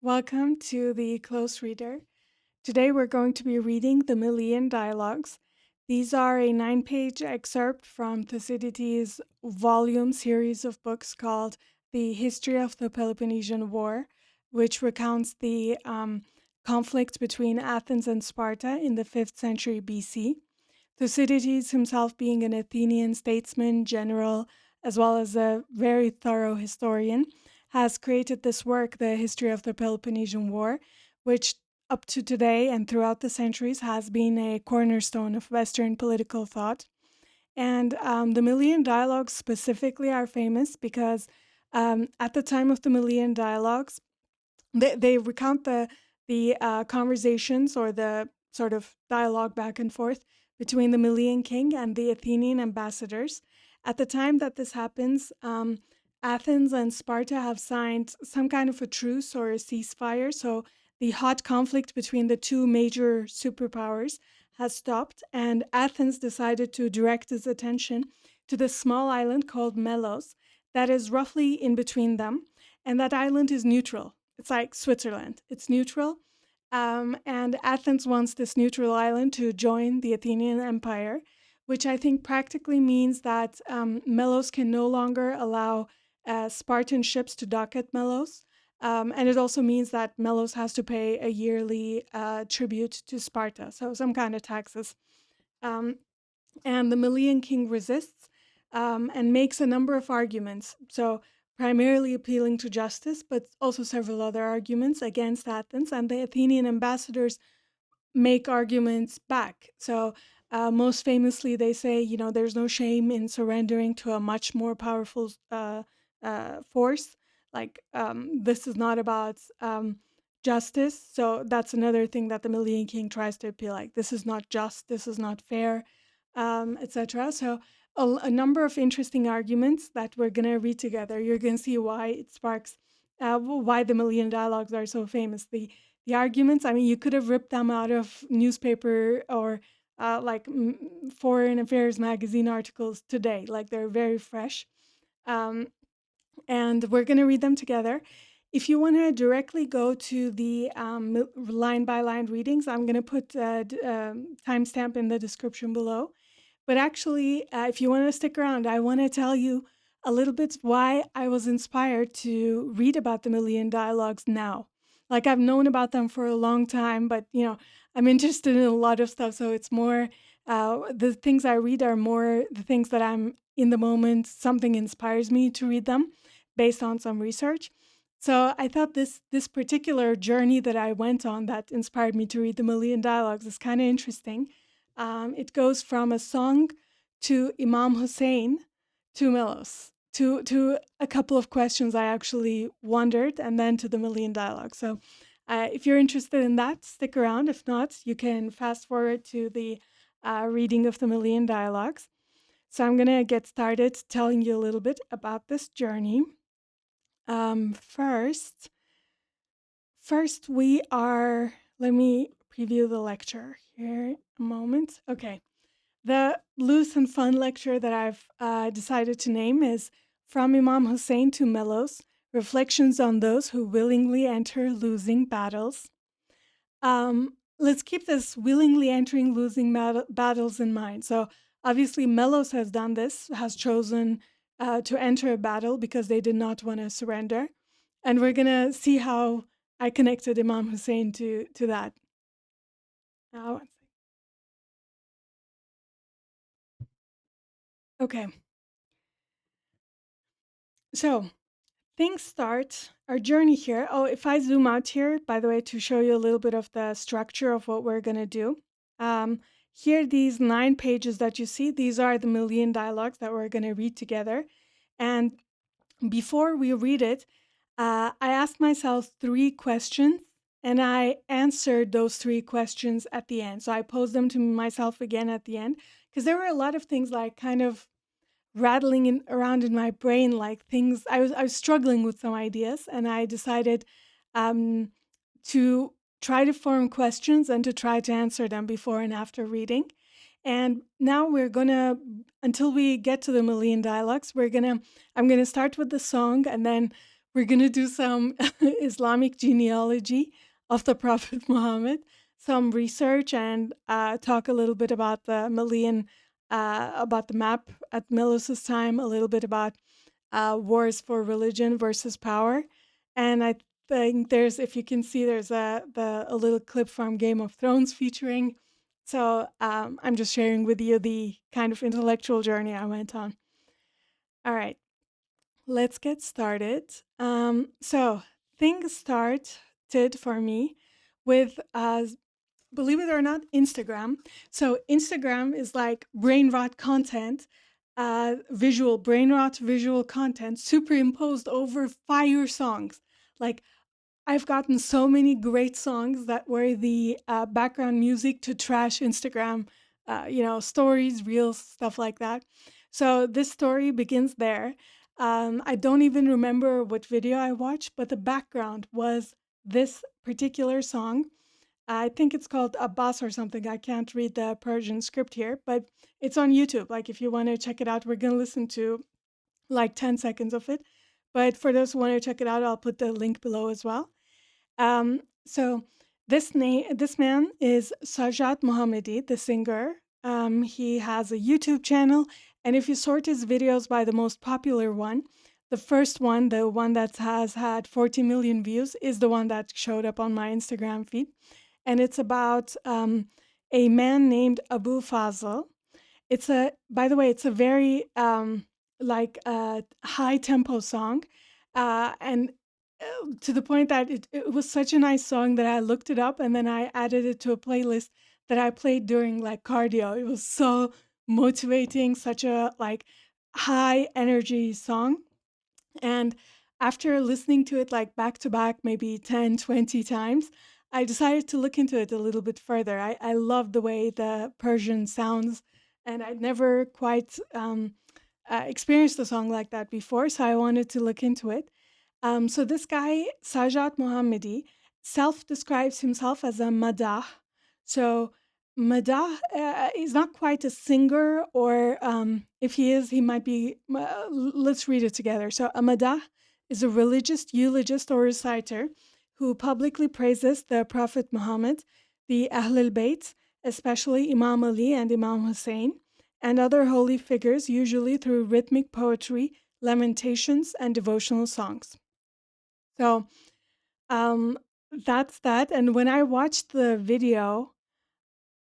Welcome to the Close Reader. Today we're going to be reading the Melian Dialogues. These are a 9-page excerpt from Thucydides' volume series of books called The History of the Peloponnesian War, which recounts the conflict between Athens and Sparta in the 5th century BC. Thucydides himself being an Athenian statesman, general, as well as a very thorough historian, has created this work, The History of the Peloponnesian War, which up to today and throughout the centuries has been a cornerstone of Western political thought. And the Melian Dialogues specifically are famous because at the time of the Melian Dialogues, they recount the conversations or the sort of dialogue back and forth between the Melian king and the Athenian ambassadors. At the time that this happens, Athens and Sparta have signed some kind of a truce or a ceasefire. So the hot conflict between the two major superpowers has stopped, and Athens decided to direct its attention to this small island called Melos that is roughly in between them. And that island is neutral. It's like Switzerland. It's neutral. And Athens wants this neutral island to join the Athenian Empire, which I think practically means that Melos can no longer allow Spartan ships to dock at Melos. And it also means that Melos has to pay a yearly tribute to Sparta, so some kind of taxes. And the Melian king resists and makes a number of arguments. So primarily appealing to justice, but also several other arguments against Athens. And the Athenian ambassadors make arguments back. So most famously, they say, there's no shame in surrendering to a much more powerful force. Like, this is not about justice. So that's another thing that the Melian king tries to appeal, like, this is not just, this is not fair, etc. So a number of interesting arguments that we're going to read together. You're going to see why it sparks, why the Melian Dialogues are so famous. The arguments, I mean, you could have ripped them out of newspaper or foreign affairs magazine articles today. Like, they're very fresh. And we're going to read them together. If you want to directly go to the line-by-line readings, I'm going to put a timestamp in the description below. But actually, if you want to stick around, I want to tell you a little bit why I was inspired to read about the Melian Dialogues now. Like, I've known about them for a long time, but, I'm interested in a lot of stuff. So it's more, the things I read are more the things that I'm in the moment, something inspires me to read them based on some research. So I thought this particular journey that I went on that inspired me to read the Melian Dialogues is kind of interesting. It goes from a song to Imam Hussein to Melos, to a couple of questions I actually wondered, and then to the Melian Dialogue. So if you're interested in that, stick around. If not, you can fast forward to the reading of the Melian Dialogues. So I'm going to get started telling you a little bit about this journey. First we are, let me preview the lecture here a moment. Okay. The loose and fun lecture that I've decided to name is From Imam Hussein to Melos, Reflections on Those Who Willingly Enter Losing Battles. Let's keep this willingly entering losing battles in mind. So obviously Melos has done this, has chosen to enter a battle because they did not want to surrender. And we're going to see how I connected Imam Hussein to that. Now, okay. So things start, our journey here. Oh, if I zoom out here, by the way, to show you a little bit of the structure of what we're going to do. Here, these 9 pages that you see, these are the Melian Dialogues that we're going to read together. And before we read it, I asked myself 3 questions, and I answered those 3 questions at the end. So I posed them to myself again at the end, because there were a lot of things like kind of rattling around in my brain, like things, I was struggling with some ideas, and I decided to try to form questions and to try to answer them before and after reading. And now we're gonna, until we get to the Melian Dialogues, I'm gonna start with the song, and then we're going to do some Islamic genealogy of the Prophet Muhammad, some research, and talk a little bit about the Melian, about the map at Milos' time, a little bit about wars for religion versus power. And I think there's, if you can see, there's a little clip from Game of Thrones featuring. So I'm just sharing with you the kind of intellectual journey I went on. All right, let's get started. So things started for me with, believe it or not, Instagram. So Instagram is like brain rot content, visual brain rot, visual content superimposed over fire songs. Like, I've gotten so many great songs that were the background music to trash Instagram, stories, reels, stuff like that. So this story begins there. I don't even remember what video I watched, but the background was this particular song. I think it's called Abbas or something. I can't read the Persian script here, but it's on YouTube. Like, if you want to check it out, we're going to listen to like 10 seconds of it. But for those who want to check it out, I'll put the link below as well. So this man is Sajjad Mohammadi, the singer. He has a YouTube channel, and if you sort his videos by the most popular one, the first one, the one that has had 40 million views, is the one that showed up on my Instagram feed, and it's about a man named Abu Fazl. By the way, it's a very high tempo song, and to the point that it was such a nice song that I looked it up and then I added it to a playlist that I played during like cardio. It was so motivating, such a like high energy song. And after listening to it like back to back, maybe 10, 20 times, I decided to look into it a little bit further. I love the way the Persian sounds, and I'd never quite experienced a song like that before, so I wanted to look into it. So this guy, Sajjad Mohammadi, self-describes himself as a madah. So madah is not quite a singer, or if he is, he might be. Let's read it together. So a madah is a religious eulogist or reciter who publicly praises the Prophet Muhammad, the Ahlul Bayt, especially Imam Ali and Imam Hussein, and other holy figures, usually through rhythmic poetry, lamentations, and devotional songs. So that's that. And when I watched the video,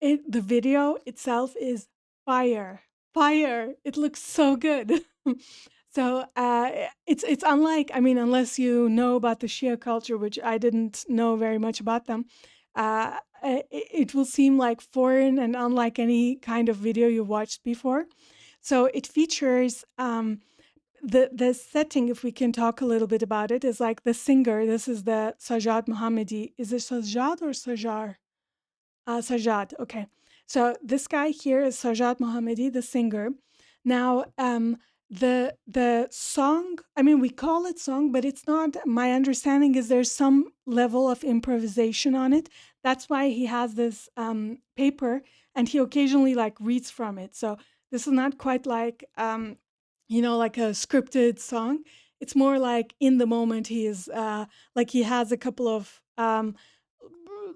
the video itself is fire, fire. It looks so good. So it's unlike, I mean, unless you know about the Shia culture, which I didn't know very much about them, it will seem like foreign and unlike any kind of video you watched before. So it features the setting, if we can talk a little bit about it, is like the singer. This is the Sajjad Mohammadi. Is it Sajjad or Sajjar? Sajjad. Okay. So this guy here is Sajjad Mohammadi, the singer. Now, the song, I mean, we call it song, but it's not. My understanding is there's some level of improvisation on it. That's why he has this paper, and he occasionally like reads from it. So this is not quite like like a scripted song. It's more like in the moment he is like he has a couple of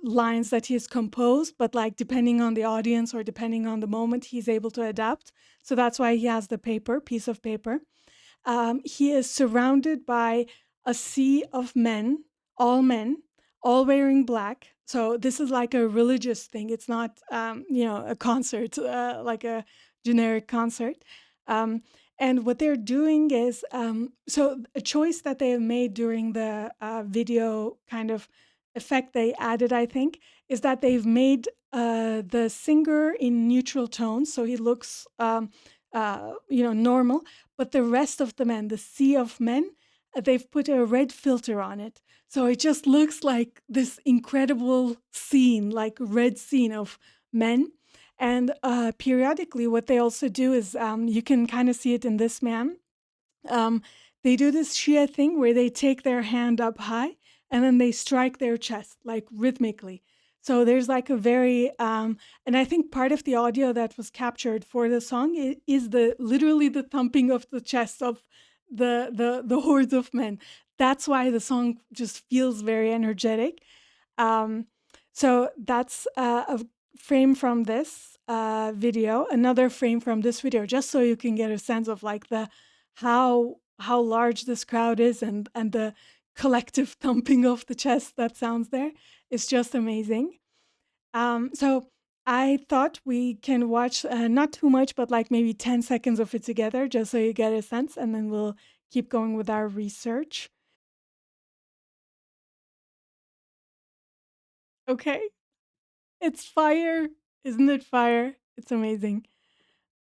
lines that he's composed, but like depending on the audience or depending on the moment, he's able to adapt. So that's why he has the piece of paper. He is surrounded by a sea of men, all wearing black. So this is like a religious thing. It's not, a concert, like a generic concert. And what they're doing is, so a choice that they have made during the video kind of effect they added, I think, is that they've made the singer in neutral tones, so he looks, normal. But the rest of the men, the sea of men, they've put a red filter on it, so it just looks like this incredible scene, like red scene of men. And periodically, what they also do is, you can kind of see it in this man. They do this Shia thing where they take their hand up high and then they strike their chest, like rhythmically. So there's like a very, and I think part of the audio that was captured for the song is literally the thumping of the chest of the hordes of men. That's why the song just feels very energetic. Um, so that's a frame from this video, another frame from this video, just so you can get a sense of like the how large this crowd is, and the collective thumping of the chest that sounds there. It's just amazing. So I thought we can watch not too much, but like maybe 10 seconds of it together, just so you get a sense, and then we'll keep going with our research. Okay. It's fire. Isn't it fire? It's amazing.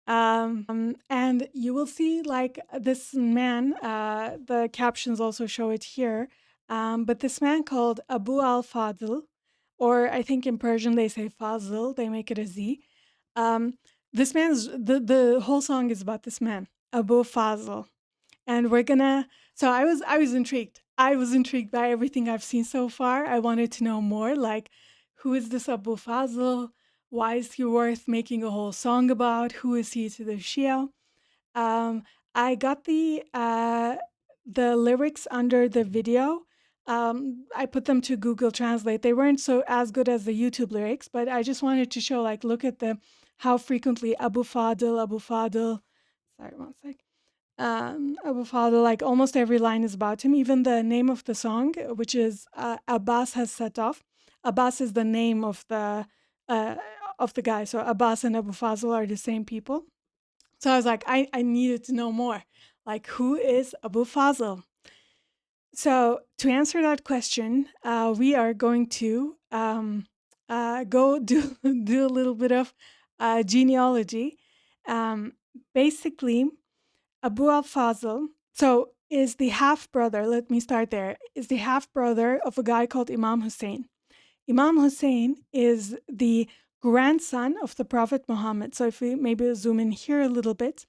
And you will see like this man, the captions also show it here. But this man called Abu al-Fadl, or I think in Persian they say Fazl, they make it a Z. Um, this man's, the whole song is about this man, Abu Fazl. And we're gonna, so I was intrigued. I was intrigued by everything I've seen so far. I wanted to know more, like who is this Abu Fazl? Why is he worth making a whole song about? Who is he to the Shia? Um, I got the lyrics under the video. I put them to Google Translate. They weren't so as good as the YouTube lyrics, but I just wanted to show, like, look at the how frequently Abu Fadl, Abu Fadl. Sorry, one sec. Abu Fadl, like almost every line is about him. Even the name of the song, which is Abbas has set off. Abbas is the name uh, of the guy. So Abbas and Abu Fazl are the same people. So I was like, I needed to know more. Like, who is Abu Fazl? So to answer that question, we are going to go do do a little bit of genealogy. Basically, Abu al-Fazl, so is the half brother, let me start there, is the half brother of a guy called Imam Hussein. Imam Hussein is the grandson of the Prophet Muhammad. So if we maybe zoom in here a little bit,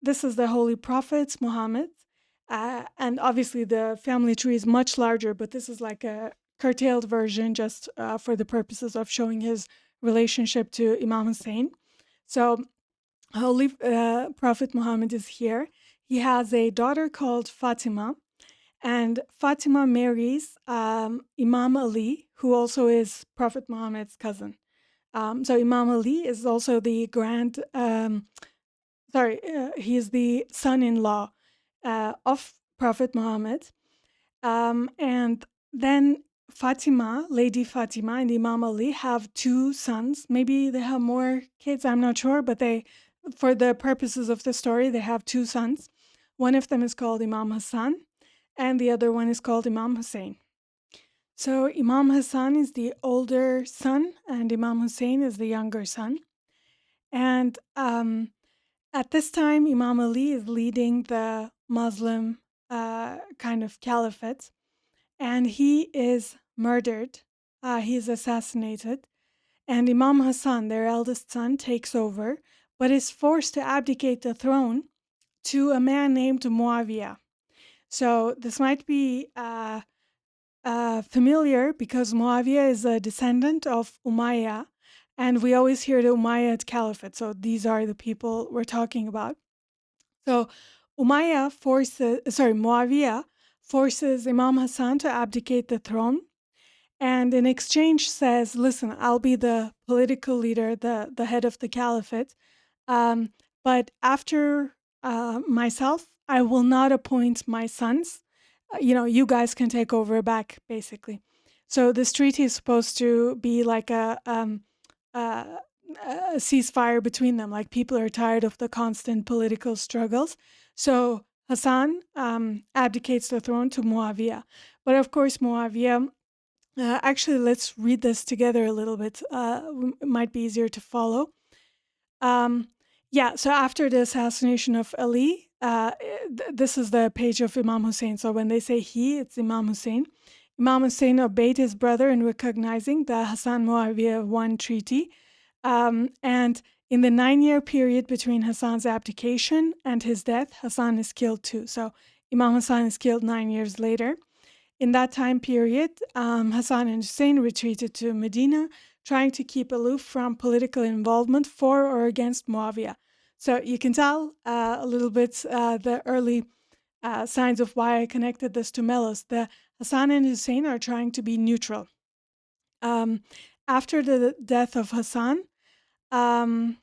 this is the Holy Prophet Muhammad. And obviously the family tree is much larger, but this is like a curtailed version just for the purposes of showing his relationship to Imam Hussein. So Holy Prophet Muhammad is here. He has a daughter called Fatima, and Fatima marries Imam Ali, who also is Prophet Muhammad's cousin. So Imam Ali is also the he is the son-in-law of Prophet Muhammad. And then Fatima, Lady Fatima, and Imam Ali have two sons. Maybe they have more kids, I'm not sure, but for the purposes of the story, they have two sons. One of them is called Imam Hassan, and the other one is called Imam Hussein. So Imam Hassan is the older son, and Imam Hussein is the younger son. And at this time, Imam Ali is leading the Muslim kind of caliphate, and he is murdered. He is assassinated. And Imam Hassan, their eldest son, takes over, but is forced to abdicate the throne to a man named Muawiyah. So this might be familiar because Muawiyah is a descendant of Umayyah, and we always hear the Umayyad Caliphate. So these are the people we're talking about. So Muawiyah forces Imam Hassan to abdicate the throne, and in exchange says, listen, I'll be the political leader, the head of the caliphate, but after myself, I will not appoint my sons. You guys can take over back, basically. So this treaty is supposed to be like a ceasefire between them. Like, people are tired of the constant political struggles. So Hassan abdicates the throne to Muawiyah. But of course, Muawiyah, actually, let's read this together a little bit. It might be easier to follow. So after the assassination of Ali, this is the page of Imam Hussein. So when they say he, it's Imam Hussein. Imam Hussein obeyed his brother in recognizing the Hassan-Muawiyah I treaty. And in the 9-year period between Hassan's abdication and his death, Hassan is killed too. So Imam Hassan is killed 9 years later. In that time period, Hassan and Hussein retreated to Medina, trying to keep aloof from political involvement for or against Muawiyah. So you can tell a little bit the early signs of why I connected this to Melos. The Hassan and Hussein are trying to be neutral. After the death of Hassan, um,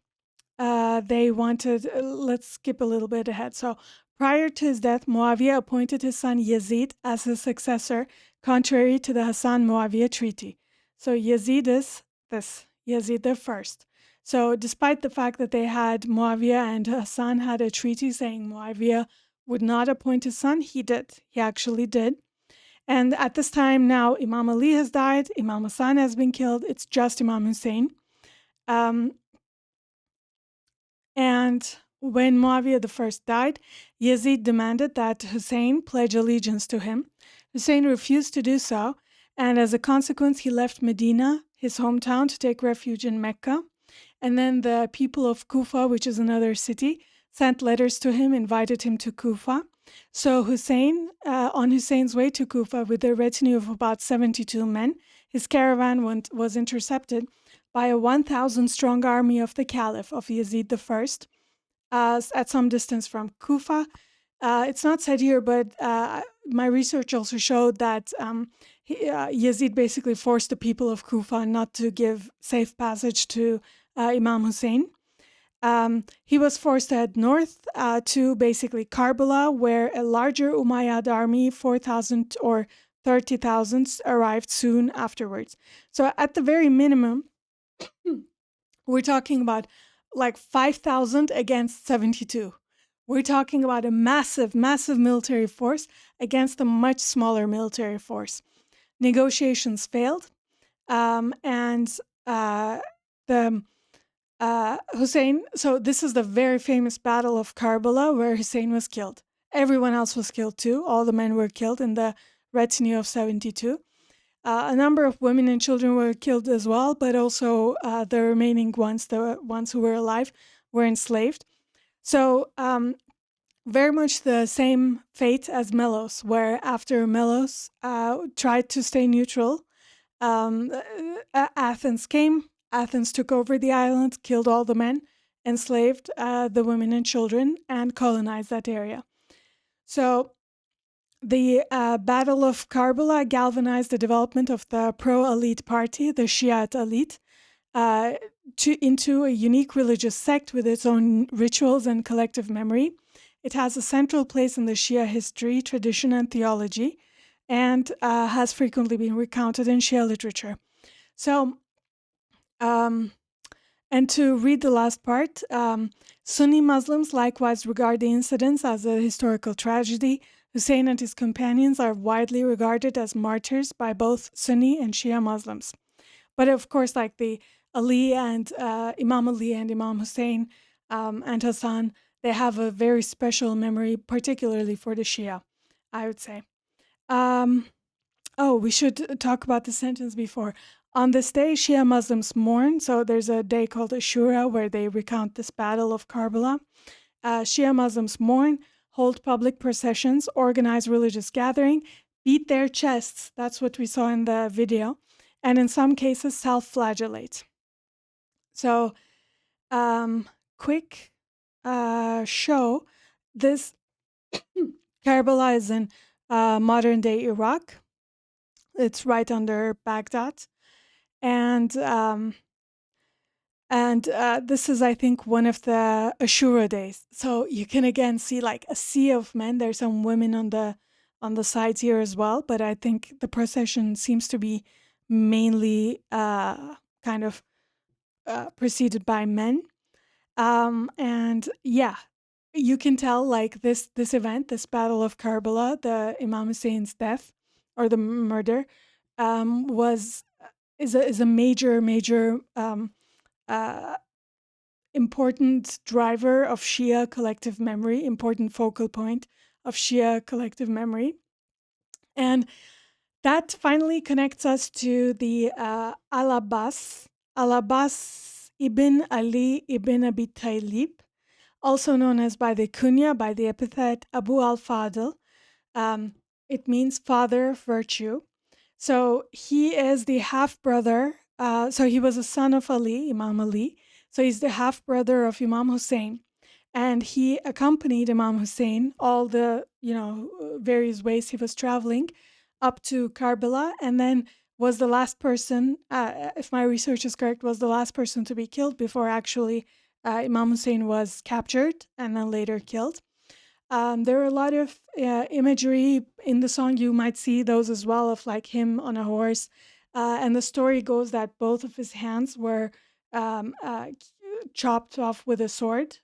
they wanted, let's skip a little bit ahead. So prior to his death, Muawiyah appointed his son Yazid as his successor, contrary to the Hassan-Muawiyah treaty. So Yazid is this, Yazid the first. So despite the fact that they had Muawiyah and Hassan had a treaty saying Muawiyah would not appoint his son, he did. He actually did. And at this time now, Imam Ali has died, Imam Hassan has been killed, it's just Imam Hussein. And when Muawiyah I died, Yazid demanded that Hussein pledge allegiance to him. Hussein refused to do so, and as a consequence, he left Medina, his hometown, to take refuge in Mecca. And then the people of Kufa, which is another city, sent letters to him, invited him to Kufa. So Hussein, on Hussein's way to Kufa with a retinue of about 72 men, his caravan was intercepted by a 1,000-strong army of the Caliph of Yazid I, at some distance from Kufa. It's not said here, but my research also showed that Yazid basically forced the people of Kufa not to give safe passage to Imam Hussein. He was forced to head north to basically Karbala, where a larger Umayyad army, 4,000 or 30,000, arrived soon afterwards. So at the very minimum, we're talking about like 5,000 against 72. We're talking about a massive, massive military force against a much smaller military force. Negotiations failed, and the Hussein, so this is the very famous Battle of Karbala where Hussein was killed. Everyone else was killed too. All the men were killed in the retinue of 72. A number of women and children were killed as well, but also the remaining ones, the ones who were alive, were enslaved. So very much the same fate as Melos, where after Melos tried to stay neutral, Athens came. Athens took over the island, killed all the men, enslaved the women and children, and colonized that area. So the Battle of Karbala galvanized the development of the pro-elite party, the Shiite elite, into a unique religious sect with its own rituals and collective memory. It has a central place in the Shia history, tradition, and theology, and has frequently been recounted in Shia literature. So, and to read the last part, Sunni Muslims likewise regard the incidents as a historical tragedy. Hussein and his companions are widely regarded as martyrs by both Sunni and Shia Muslims. But of course, like the Ali and Imam Ali and Imam Hussein and Hassan, they have a very special memory, particularly for the Shia, I would say. We should talk about the sentence before. On this day, Shia Muslims mourn. So there's a day called Ashura where they recount this battle of Karbala. Shia Muslims mourn, hold public processions, organize religious gathering, beat their chests. That's what we saw in the video. And in some cases, self-flagellate. So, quick show. This Karbala is in modern-day Iraq. It's right under Baghdad. And this is, I think, one of the Ashura days. So you can again see like a sea of men. There's some women on the sides here as well, but I think the procession seems to be mainly kind of preceded by men. And yeah, you can tell like this event, this Battle of Karbala, the Imam Hussein's death or the murder, is a major important driver of Shia collective memory, important focal point of Shia collective memory. And that finally connects us to the Al-Abbas ibn Ali ibn Abi Talib, also known as by the kunya, by the epithet Abu al-Fadl. It means father of virtue. So he is the half-brother. So he was a son of Ali, Imam Ali. So he's the half-brother of Imam Hussein. and he accompanied Imam Hussein all the various ways he was traveling up to Karbala, and then was the last person, if my research is correct, was the last person to be killed before actually Imam Hussein was captured and then later killed. There are a lot of imagery in the song. You might see those as well, of like him on a horse. And the story goes that both of his hands were um, uh, chopped off with a sword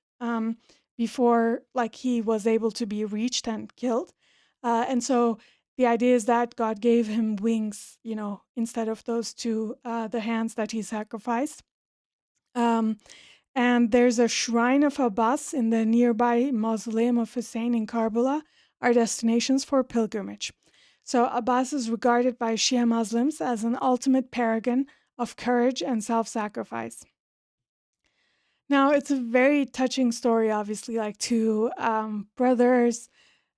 before like he was able to be reached and killed. And so the idea is that God gave him wings, instead of those two, the hands that he sacrificed. Um, and there's a shrine of Abbas in the nearby mausoleum of Hussein in Karbala, are destinations for pilgrimage. So Abbas is regarded by Shia Muslims as an ultimate paragon of courage and self-sacrifice. Now, it's a very touching story, obviously, like two brothers.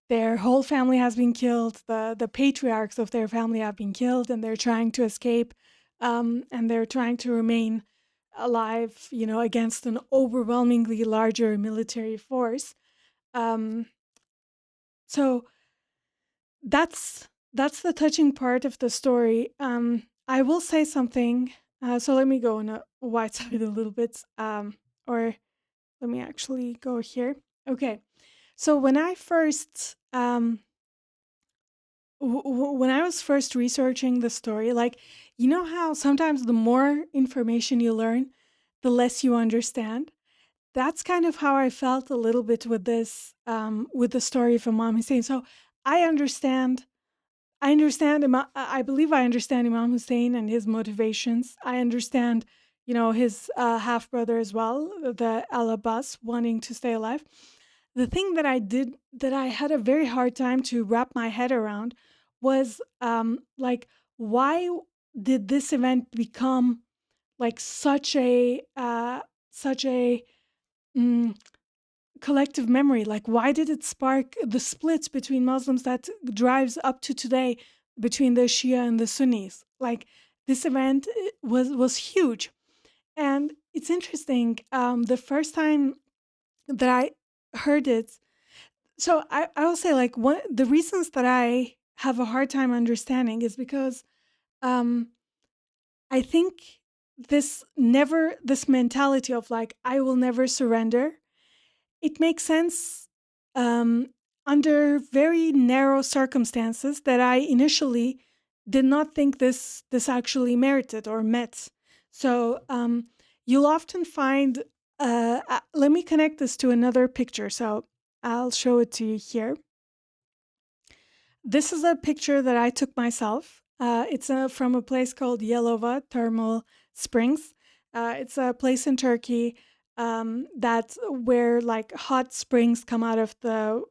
Their whole family has been killed. The patriarchs of their family have been killed, and they're trying to escape, and they're trying to remain alive, against an overwhelmingly larger military force. Um, so that's the touching part of the story. I will say something. So let me go on a wide side a little bit, or let me actually go here. Okay. So when I first when I was first researching the story, like, how sometimes the more information you learn, the less you understand. That's kind of how I felt a little bit with this, with the story of Imam Hussein. So I understand I believe I understand Imam Hussein and his motivations. I understand, his half brother as well, the Al Abbas, wanting to stay alive. The thing that I had a very hard time to wrap my head around was, like, why did this event become like such a mm, collective memory? Like, why did it spark the splits between Muslims that drives up to today between the Shia and the Sunnis? Like, this event was huge, and it's interesting. The first time that I heard it, so I will say, like, one the reasons that I have a hard time understanding is because um, I think this mentality of like I will never surrender, it makes sense um, under very narrow circumstances that I initially did not think this actually merited or met. So you'll often find. Let me connect this to another picture. So I'll show it to you here. This is a picture that I took myself. It's from a place called Yelova Thermal Springs. It's a place in Turkey that's where like hot springs come out of the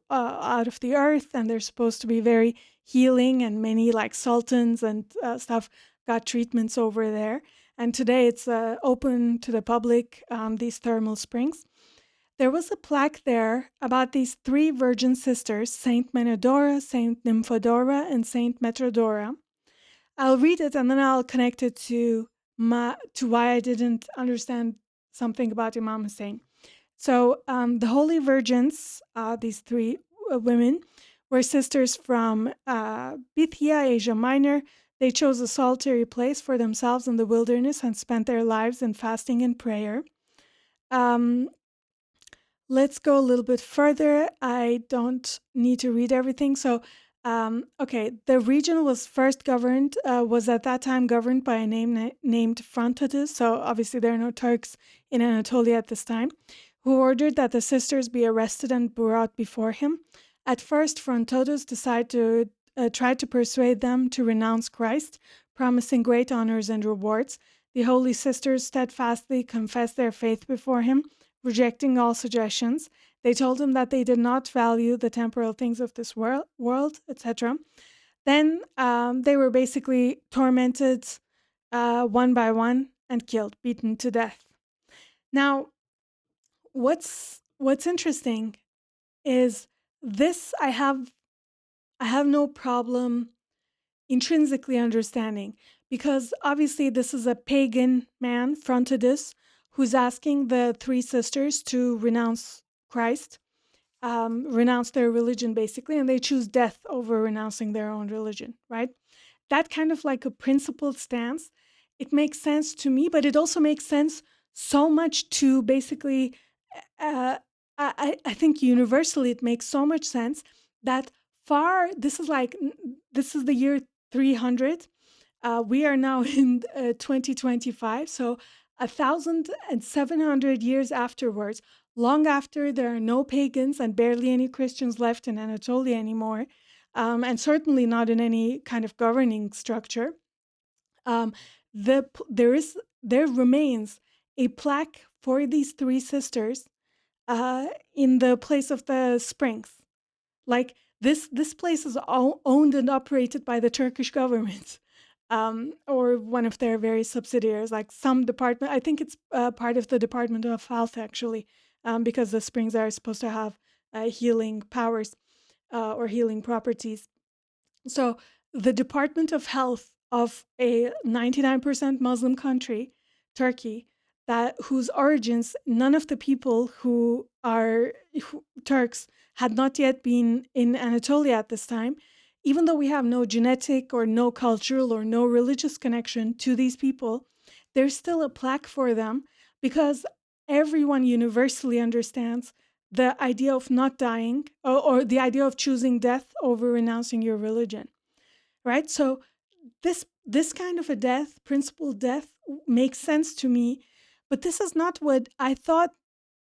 earth, and they're supposed to be very healing. And many like sultans and stuff got treatments over there. And today it's open to the public. These thermal springs. There was a plaque there about these three virgin sisters, Saint Menedora, Saint Nymphodora, and Saint Metrodora. I'll read it and then I'll connect it to why I didn't understand something about Imam Hussein. So the Holy Virgins, these three women, were sisters from Bithyia, Asia Minor. They chose a solitary place for themselves in the wilderness and spent their lives in fasting and prayer. Um, Let's go a little bit further. I don't need to read everything. So, okay, the region was at that time governed by a name named Frontidas. So obviously there are no Turks in Anatolia at this time, who ordered that the sisters be arrested and brought before him. At first, Frontidas tried to persuade them to renounce Christ, promising great honors and rewards. The holy sisters steadfastly confessed their faith before him, rejecting all suggestions. They told him that they did not value the temporal things of this world, etc. Then they were basically tormented one by one and killed, beaten to death. Now, what's interesting is this I have no problem intrinsically understanding, because obviously this is a pagan man, Frontidus, who's asking the three sisters to renounce Christ, renounce their religion basically, and they choose death over renouncing their own religion, right? That kind of like a principled stance, it makes sense to me, but it also makes sense so much to basically, uh, I think universally it makes so much sense that this is the year 300. We are now in 2025, so 1,700 years afterwards, long after there are no pagans and barely any Christians left in Anatolia anymore, and certainly not in any kind of governing structure. Um, there remains a plaque for these three sisters in the place of the springs. Like this place is all owned and operated by the Turkish government, or one of their various subsidiaries, like some department. I think it's part of the Department of Health, actually, because the springs are supposed to have healing powers or healing properties. So the Department of Health of a 99% Muslim country, Turkey, that whose origins none of the people Turks had not yet been in Anatolia at this time, even though we have no genetic or no cultural or no religious connection to these people, there's still a plaque for them because everyone universally understands the idea of not dying or the idea of choosing death over renouncing your religion, right? So this kind of a death, principled death, makes sense to me, but this is not what I thought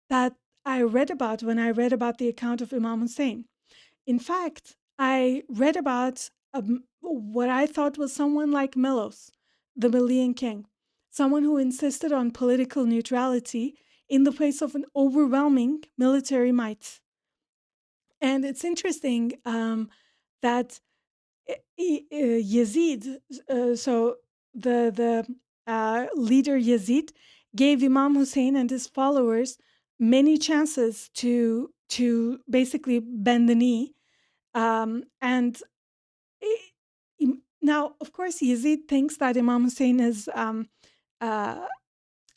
that I read about when I read about the account of Imam Hussein. In fact, I read about what I thought was someone like Melos, the Melian king, someone who insisted on political neutrality in the face of an overwhelming military might. And it's interesting that Yazid, so the leader Yazid, gave Imam Hussein and his followers many chances to basically bend the knee, and now, of course, Yazid thinks that Imam Hussein uh,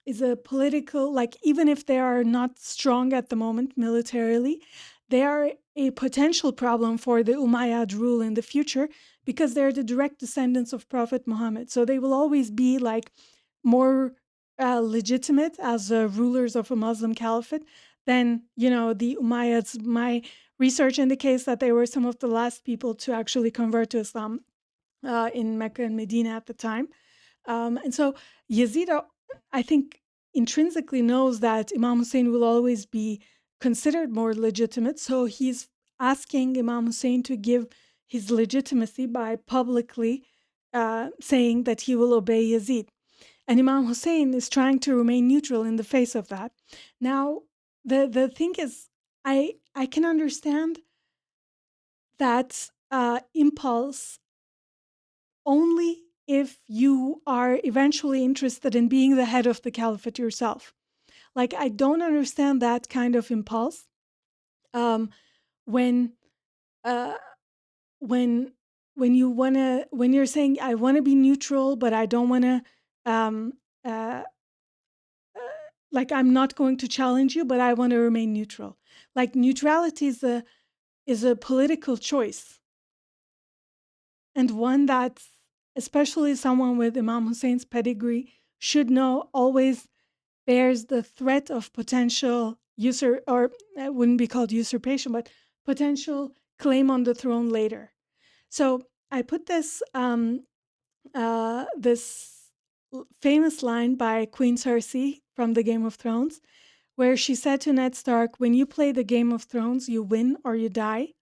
is a political, like, even if they are not strong at the moment militarily, they are a potential problem for the Umayyad rule in the future because they're the direct descendants of Prophet Muhammad. So they will always be like more legitimate as rulers of a Muslim caliphate than, the Umayyads. My research indicates that they were some of the last people to actually convert to Islam in Mecca and Medina at the time. And so Yazid, I think, intrinsically knows that Imam Hussein will always be considered more legitimate. So he's asking Imam Hussein to give his legitimacy by publicly saying that he will obey Yazid. And Imam Hussein is trying to remain neutral in the face of that. Now, the thing is, I can understand that impulse only if you are eventually interested in being the head of the caliphate yourself. Like, I don't understand that kind of impulse um, when uh, when when you're saying I want to be neutral, but I don't want to uh, like, I'm not going to challenge you, but I want to remain neutral. Like, neutrality is a political choice, and one that, especially someone with Imam Hussein's pedigree, should know always bears the threat of potential or it wouldn't be called usurpation, but potential claim on the throne later. So I put this famous line by Queen Cersei from the Game of Thrones, where she said to Ned Stark, "When you play the Game of Thrones, you win or you die."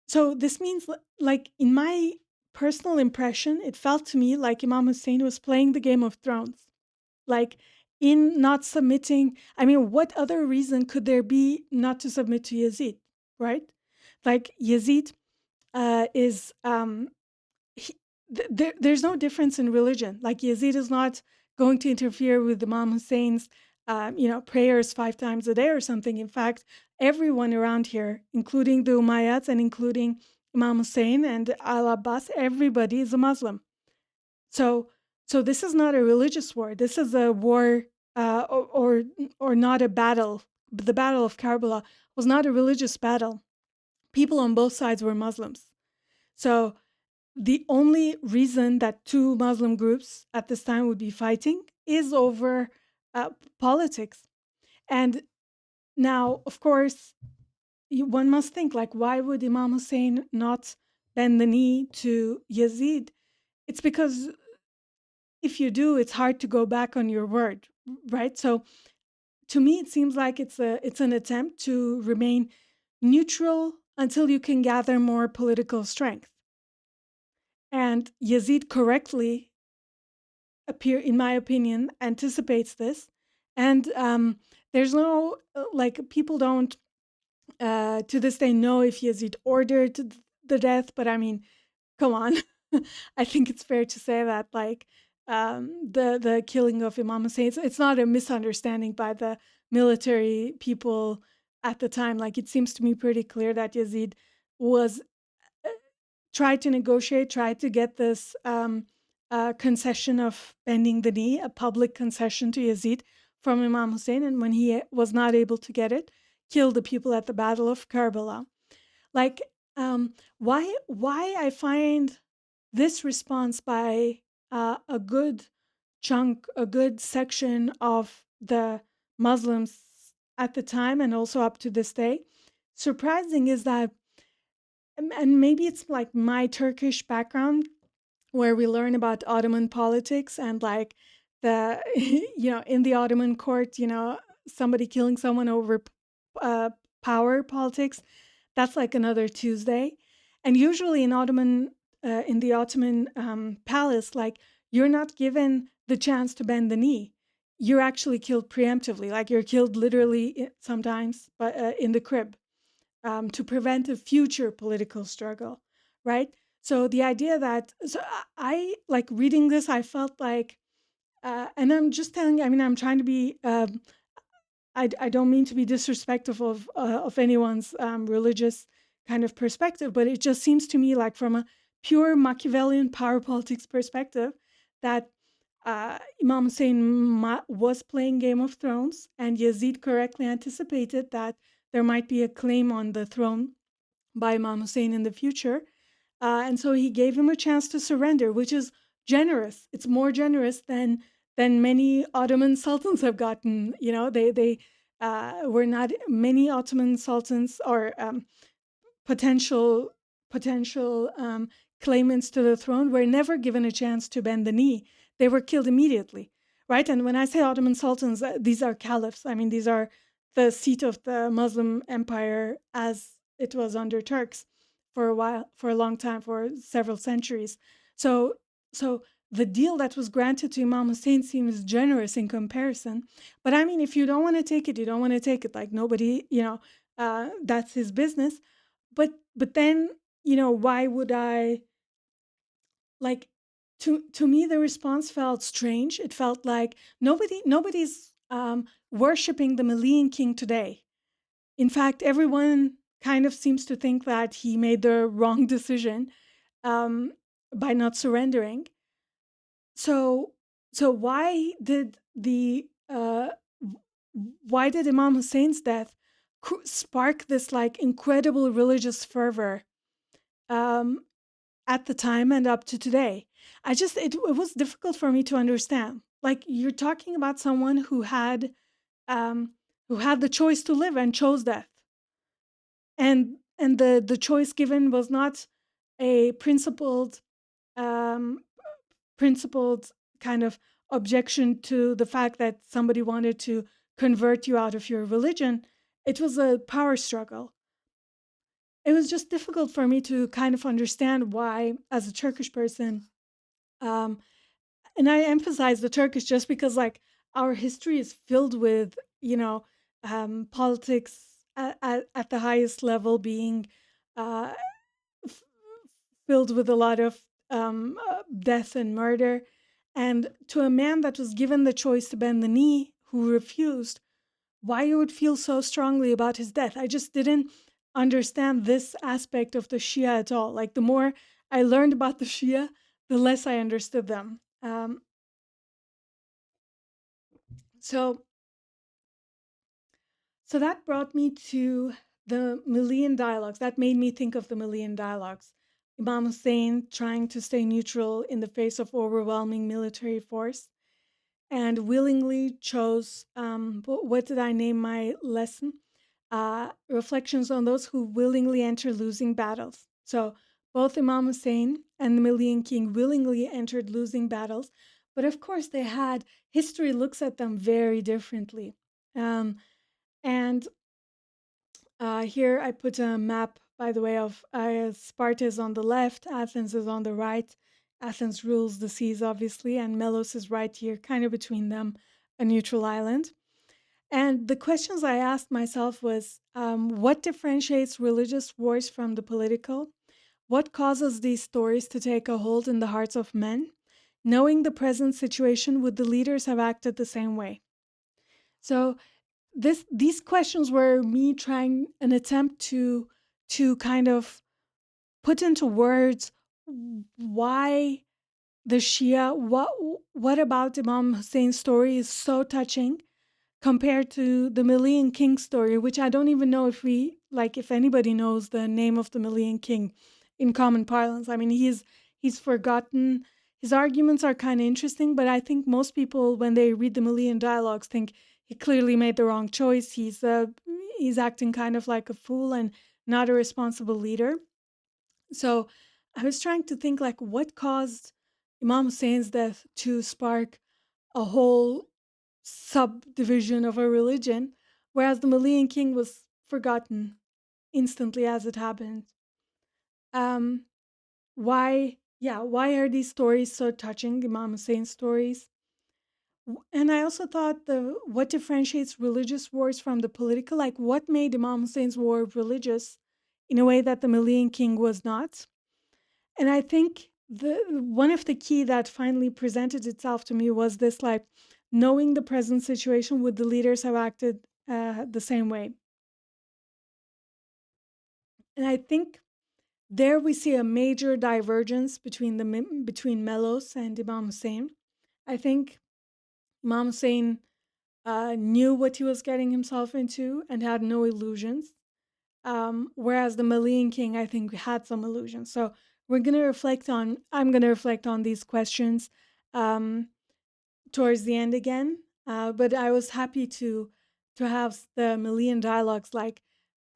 So this means, like, in my personal impression, it felt to me like Imam Hussein was playing the Game of Thrones. Like, in not submitting, I mean, what other reason could there be not to submit to Yazid, right? Like, Yazid is, there's no difference in religion. Like, Yazid is not going to interfere with Imam Hussein's, prayers 5 times a day or something. In fact, everyone around here, including the Umayyads and including Imam Hussein and Al Abbas, everybody is a Muslim. So this is not a religious war. This is a war, or not a battle the Battle of Karbala was not a religious battle. People on both sides were Muslims. So the only reason that two Muslim groups at this time would be fighting is over politics. And now, of course, one must think, like, why would Imam Hussein not bend the knee to Yazid? It's because if you do, it's hard to go back on your word, right? So to me, it seems like it's an attempt to remain neutral until you can gather more political strength. And Yazid correctly in my opinion, anticipates this. And there's no, like, people don't to this day know if Yazid ordered the death, but I mean, come on. I think it's fair to say that, like, the killing of Imam Hussein, it's not a misunderstanding by the military people at the time. Like, it seems to me pretty clear that Yazid was tried to negotiate, tried to get this concession of bending the knee, a public concession to Yazid from Imam Hussein, and when he was not able to get it, killed the people at the Battle of Karbala. Like, why I find this response by a good chunk, a good section of the Muslims at the time and also up to this day surprising is that, and maybe it's like my Turkish background where we learn about Ottoman politics and, like, the in the Ottoman court, somebody killing someone over uh, power politics. That's like another Tuesday. And usually in the Ottoman palace, like, you're not given the chance to bend the knee. You're actually killed preemptively, like you're killed literally sometimes, but in the crib, to prevent a future political struggle, right? So the idea that, so I like reading this, I felt like, and I'm just telling, I mean, I'm trying to be, I don't mean to be disrespectful of anyone's religious kind of perspective, but it just seems to me like from a pure Machiavellian power politics perspective that Imam Hussein was playing Game of Thrones, and Yazid correctly anticipated that there might be a claim on the throne by Imam Hussein in the future. And so he gave him a chance to surrender, which is generous. It's more generous than many Ottoman sultans have gotten. They were not, many Ottoman sultans or potential potential claimants to the throne were never given a chance to bend the knee. They were killed immediately, right? And when I say Ottoman sultans, these are caliphs. I mean, these are the seat of the Muslim empire as it was under Turks for a while, for a long time, for several centuries. So, so the deal that was granted to Imam Hussein seems generous in comparison. But I mean, if you don't want to take it, you don't want to take it. Like, nobody, that's his business. But then, why would I, like, to me the response felt strange. It felt like nobody's worshiping the Melian king today. In fact, everyone kind of seems to think that he made the wrong decision um, by not surrendering. So why did Imam Hussein's death spark this, like, incredible religious fervor um, at the time and up to today? It was difficult for me to understand. Like, you're talking about someone um, who had the choice to live and chose death, and the choice given was not a um, principled kind of objection to the fact that somebody wanted to convert you out of your religion. It was a power struggle. It was just difficult for me to kind of understand why, as a Turkish person, um, and I emphasize the Turkish just because, like, our history is filled with, politics at the highest level being uh, f- filled with a lot of death and murder. And to a man that was given the choice to bend the knee, who refused, why you would feel so strongly about his death? I just didn't understand this aspect of the Shia at all. Like, the more I learned about the Shia, the less I understood them. So So that brought me to the Melian Dialogues. That made me think of the Melian Dialogues. Imam Hussein trying to stay neutral in the face of overwhelming military force and willingly chose, what did I name my lesson? Reflections on those who willingly enter losing battles. So both Imam Hussein and the Melian king willingly entered losing battles, but of course they had, history looks at them very differently. And Here I put a map, by the way, of Sparta is on the left, Athens is on the right. Athens rules the seas, obviously, and Melos is right here, kind of between them, a neutral island. And the questions I asked myself was, what differentiates religious wars from the political? What causes these stories to take a hold in the hearts of men? Knowing the present situation, would the leaders have acted the same way? So these questions were me trying an attempt to kind of put into words why the Shia, what about Imam Hussein's story is so touching compared to the Melian King story, which I don't even know if anybody knows the name of the Melian King in common parlance. I mean, he's forgotten. His arguments are kind of interesting, but I think most people, when they read the Melian Dialogues, think he clearly made the wrong choice. He's acting kind of like a fool and not a responsible leader. So I was trying to think like what caused Imam Hussein's death to spark a whole subdivision of a religion, whereas the Malian king was forgotten instantly as it happened. Um, why are these stories so touching, Imam Hussein's stories? And I also thought what differentiates religious wars from the political, like what made Imam Hussein's war religious in a way that the Malian king was not. And I think the one of the key that finally presented itself to me was this, like, knowing the present situation, would the leaders have acted the same way? And I think there we see a major divergence between Melos and Imam Hussein. I think Imam Hussein knew what he was getting himself into and had no illusions. Whereas the Malian king, I think, had some illusions. So I'm going to reflect on these questions um, towards the end again. But I was happy to have the Melian dialogues like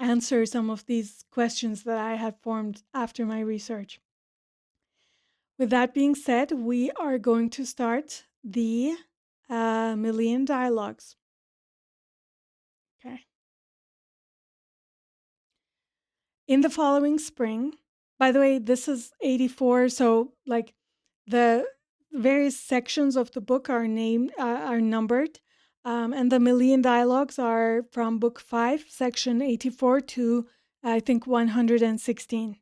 answer some of these questions that I had formed after my research. With that being said, we are going to start the Melian dialogues. Okay. In the following spring, by the way, this is 84, so like the various sections of the book are numbered, and the Melian dialogues are from book 5, section 84 to I think 116.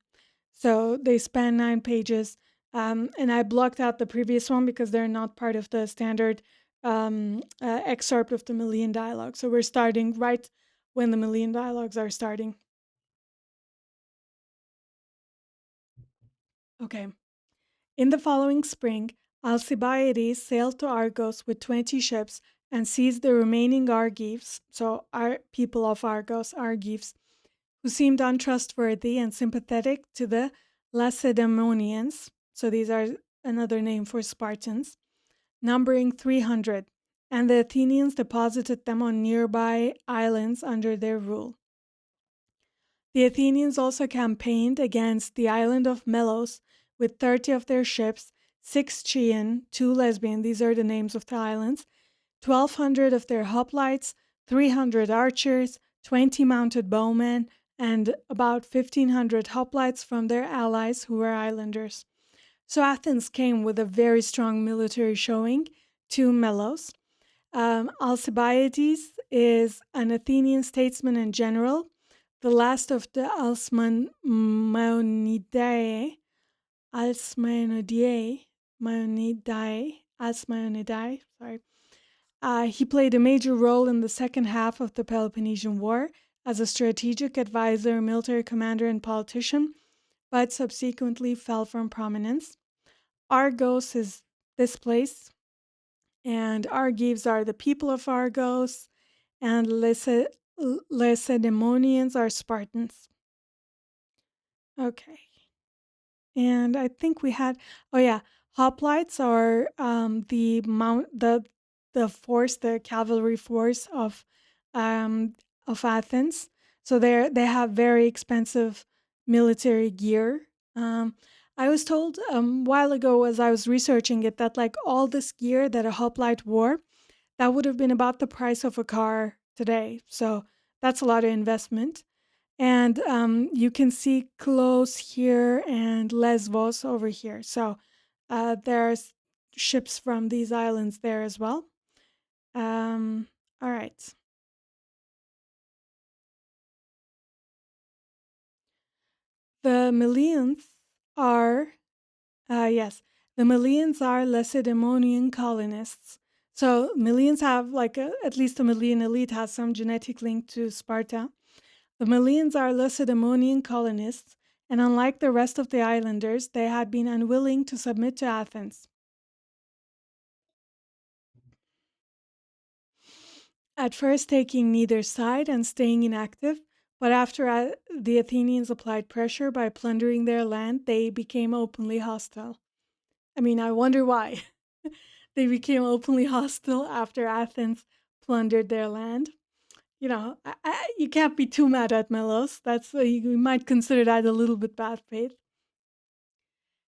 So they span 9 pages, and I blocked out the previous one because they're not part of the standard excerpt of the Melian dialogue. So we're starting right when the Melian dialogues are starting. Okay. In the following spring, Alcibiades sailed to Argos with 20 ships and seized the remaining Argives, so people of Argos, Argives, who seemed untrustworthy and sympathetic to the Lacedaemonians, so these are another name for Spartans, numbering 300, and the Athenians deposited them on nearby islands under their rule. The Athenians also campaigned against the island of Melos with 30 of their ships, 6 Chian, 2 Lesbian, these are the names of the islands, 1,200 of their hoplites, 300 archers, 20 mounted bowmen, and about 1,500 hoplites from their allies who were islanders. So Athens came with a very strong military showing to Melos. Alcibiades is an Athenian statesman and general, the last of the Alcmaeonidae, sorry. He played a major role in the second half of the Peloponnesian War as a strategic advisor, military commander, and politician, but subsequently fell from prominence. Argos is this place, and Argives are the people of Argos, and Lacedaemonians are Spartans. Okay. And I think we had, oh yeah, hoplites are the force, the cavalry force um, of Athens. So they have very expensive military gear. Um, I was told a while ago as I was researching it that like all this gear that a hoplite wore, that would have been about the price of a car today. So that's a lot of investment. And you can see Klos here and Lesbos over here. So there's ships from these islands there as well. All right. The Melians are, yes, the Melians are Lacedaemonian colonists. So Melians have, like, at least the Melian elite has some genetic link to Sparta. The Melians are Lacedaemonian colonists, and unlike the rest of the islanders, they had been unwilling to submit to Athens. At first taking neither side and staying inactive, but after the Athenians applied pressure by plundering their land, they became openly hostile. I mean, I wonder why. They became openly hostile after Athens plundered their land. You know, you can't be too mad at Melos. That's you might consider that a little bit bad faith.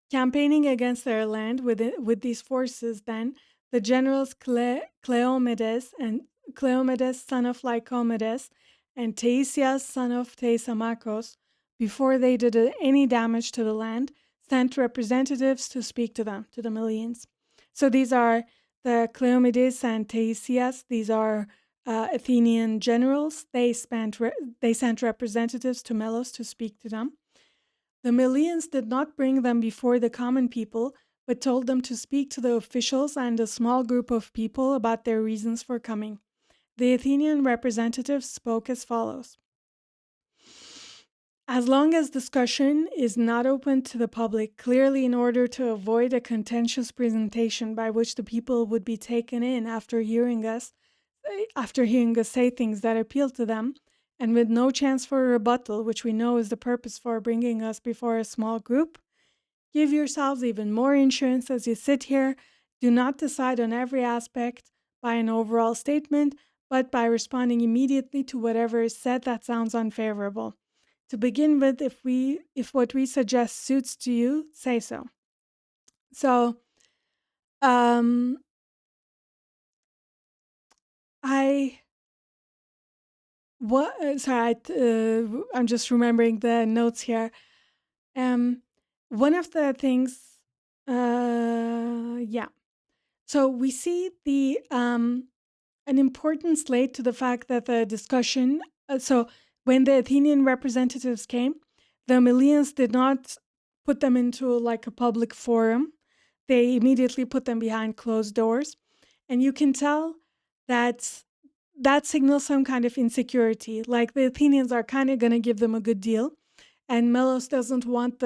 Campaigning against their land with these forces, then the generals Cleomedes and Cleomedes, son of Lycomedes, and Taisias, son of Teisamachos, before they did any damage to the land, sent representatives to speak to them, to the Melians. So these are the Cleomedes and Taisias. These are Athenian generals. They sent representatives to Melos to speak to them. The Melians did not bring them before the common people, but told them to speak to the officials and a small group of people about their reasons for coming. The Athenian representatives spoke as follows. As long as discussion is not open to the public, clearly in order to avoid a contentious presentation by which the people would be taken in after hearing us say things that appeal to them, and with no chance for a rebuttal, which we know is the purpose for bringing us before a small group, give yourselves even more insurance as you sit here. Do not decide on every aspect by an overall statement, but by responding immediately to whatever is said that sounds unfavorable. To begin with, if what we suggest suits to you, say so. So, um, I what? Sorry, I'm just remembering the notes here. Um, One of the things, yeah. So we see the an importance laid to the fact that the discussion. So when the Athenian representatives came, the Melians did not put them into like a public forum. They immediately put them behind closed doors, and you can tell that that signals some kind of insecurity. Like the Athenians are kind of going to give them a good deal, and Melos doesn't want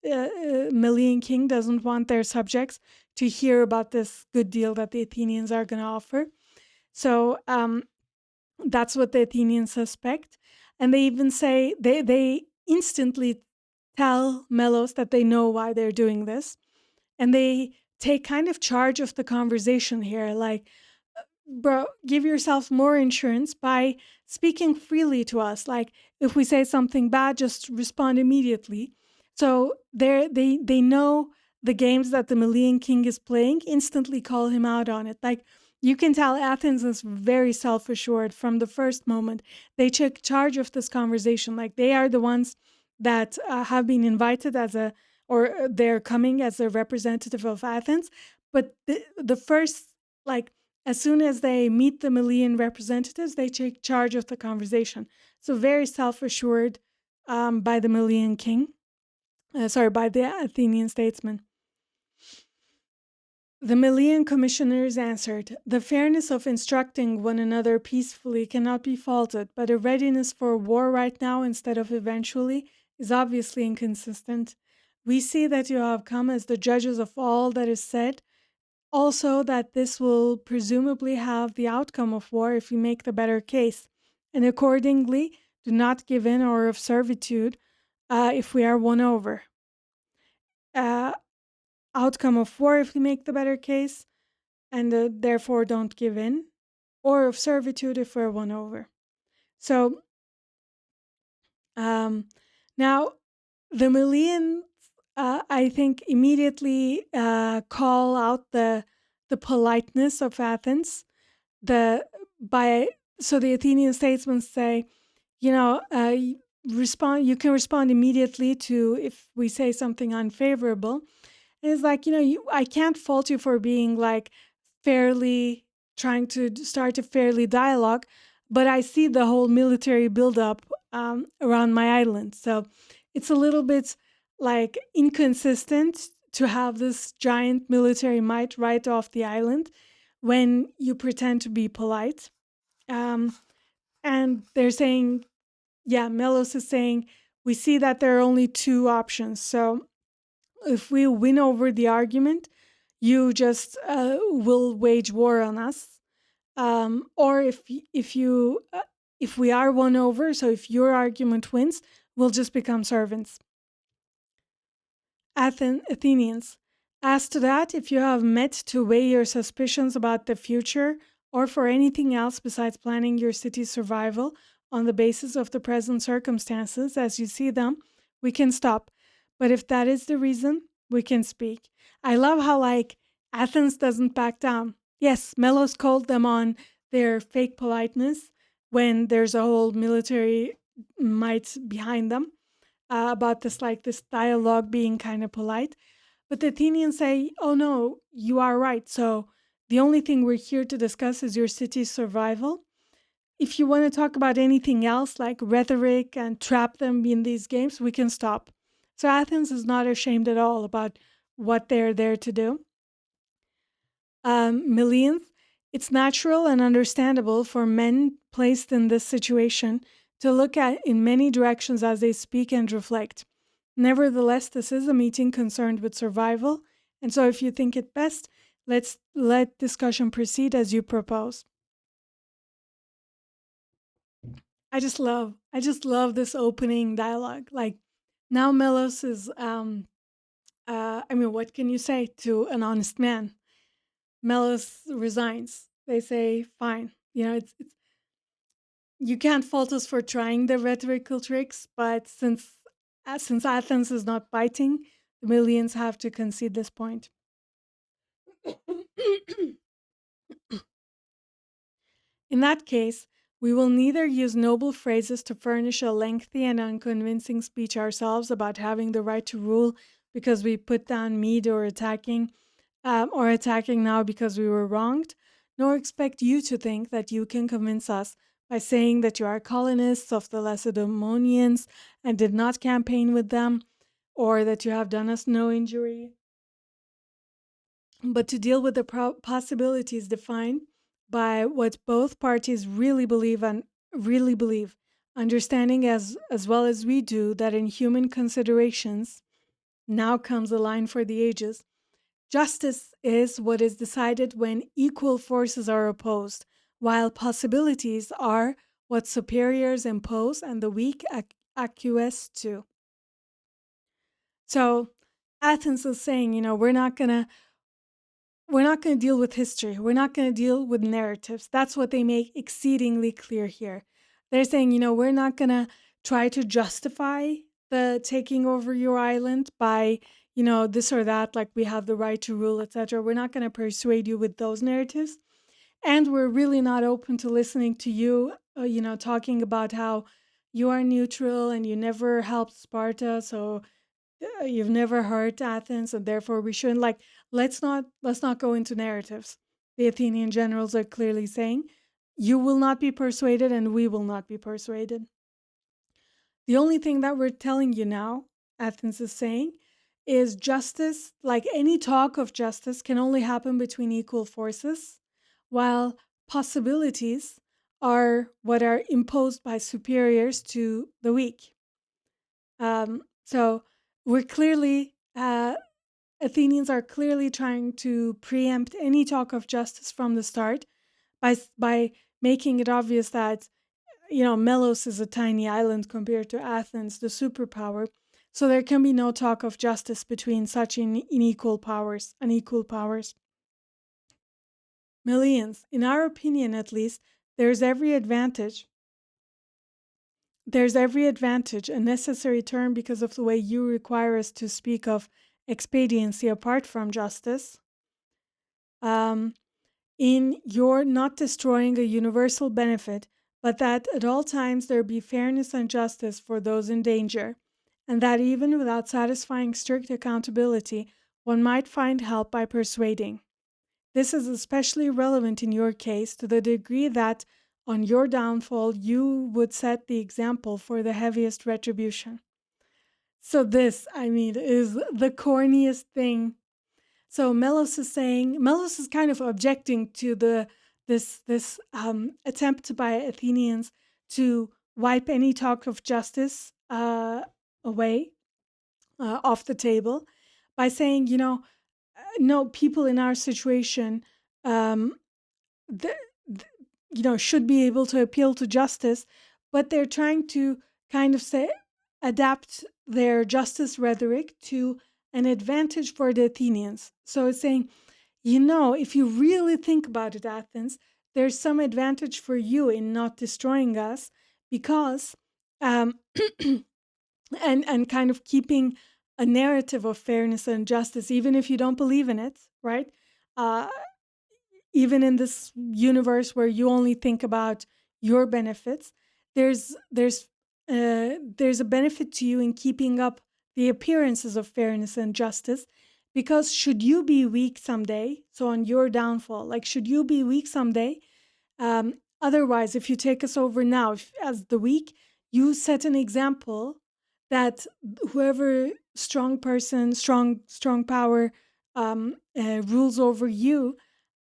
Melian king doesn't want their subjects to hear about this good deal that the Athenians are going to offer. So that's what the Athenians suspect. And they even say, they instantly tell Melos that they know why they're doing this. And they take kind of charge of the conversation here. Like, bro, give yourself more insurance by speaking freely to us. Like, if we say something bad, just respond immediately. So they know the games that the Melian king is playing, instantly call him out on it. Like, you can tell Athens is very self-assured from the first moment. They took charge of this conversation. Like, they are the ones that have been invited or they're coming as a representative of Athens. But the first, like, as soon as they meet the Melian representatives, they take charge of the conversation. So very self-assured by the Melian king. By the Athenian statesman. The Melian commissioners answered, "The fairness of instructing one another peacefully cannot be faulted, but a readiness for war right now instead of eventually is obviously inconsistent. We see that you have come as the judges of all that is said, also that this will presumably have the outcome of war if you make the better case. and accordingly do not give in or of servitude if we are won over. Uh, Outcome of war if we make the better case, and therefore don't give in, or of servitude if we're won over. So now the Melians, I think, immediately call out the politeness of Athens. The by So the Athenian statesmen say, respond. You can respond immediately to if we say something unfavorable. And it's like, I can't fault you for being like fairly trying to start a fairly dialogue, but I see the whole military buildup around my island. So it's a little bit like inconsistent to have this giant military might right off the island when you pretend to be polite. And they're saying, Melos is saying, we see that there are only two options. So if we win over the argument, you just will wage war on us. Or if we are won over, so if your argument wins, we'll just become servants. Athenians. As to that, if you have met to weigh your suspicions about the future or for anything else besides planning your city's survival on the basis of the present circumstances as you see them, we can stop. But if that is the reason, we can speak. I love how, Athens doesn't back down. Yes, Melos called them on their fake politeness when there's a whole military might behind them about this dialogue being kind of polite. But the Athenians say, oh no, you are right. So the only thing we're here to discuss is your city's survival. If you want to talk about anything else like rhetoric and trap them in these games, we can stop. So Athens is not ashamed at all about what they're there to do. Melians, it's natural and understandable for men placed in this situation to look at in many directions as they speak and reflect. Nevertheless, this is a meeting concerned with survival, and so if you think it best, let's let discussion proceed as you propose. I just love this opening dialogue. Like, now Melos is, what can you say to an honest man? Melos resigns. They say, fine. It's you can't fault us for trying the rhetorical tricks, but since Athens is not biting, the Melians have to concede this point. In that case, we will neither use noble phrases to furnish a lengthy and unconvincing speech ourselves about having the right to rule because we put down Mede or attacking now because we were wronged, nor expect you to think that you can convince us by saying that you are colonists of the Lacedaemonians and did not campaign with them, or that you have done us no injury. But to deal with the possibilities defined by what both parties really believe, understanding as well as we do that in human considerations, now comes a line for the ages. Justice is what is decided when equal forces are opposed, while possibilities are what superiors impose and the weak acquiesce to. So Athens is saying, we're not going to deal with history. We're not going to deal with narratives. That's what they make exceedingly clear here. They're saying, we're not going to try to justify the taking over your island by, this or that, like we have the right to rule, etc. We're not going to persuade you with those narratives. And we're really not open to listening to you, talking about how you are neutral and you never helped Sparta, so you've never hurt Athens, and therefore we shouldn't. Let's not go into narratives. The Athenian generals are clearly saying, you will not be persuaded and we will not be persuaded. The only thing that we're telling you now, Athens is saying, is justice, like any talk of justice, can only happen between equal forces, while possibilities are what are imposed by superiors to the weak. So we're clearly, Athenians are clearly trying to preempt any talk of justice from the start by making it obvious that Melos is a tiny island compared to Athens, the superpower. So there can be no talk of justice between such unequal powers. Millions, in our opinion at least, there's every advantage. There's every advantage, a necessary term because of the way you require us to speak of expediency apart from justice. In your not destroying a universal benefit, but that at all times there be fairness and justice for those in danger, and that even without satisfying strict accountability, one might find help by persuading. This is especially relevant in your case to the degree that, on your downfall, you would set the example for the heaviest retribution. So this, is the corniest thing. So Melos is kind of objecting to this attempt by Athenians to wipe any talk of justice away off the table by saying, no, people in our situation, um, th- should be able to appeal to justice, but they're trying to kind of adapt their justice rhetoric to an advantage for the Athenians. So it's saying, if you really think about it, Athens, there's some advantage for you in not destroying us because, um, and kind of keeping a narrative of fairness and justice, even if you don't believe in it, right? Uh, Even in this universe where you only think about your benefits, there's a benefit to you in keeping up the appearances of fairness and justice, because should you be weak someday, so on your downfall, like should you be weak someday, otherwise, if you take us over now as the weak, you set an example that whoever strong person, strong power rules over you,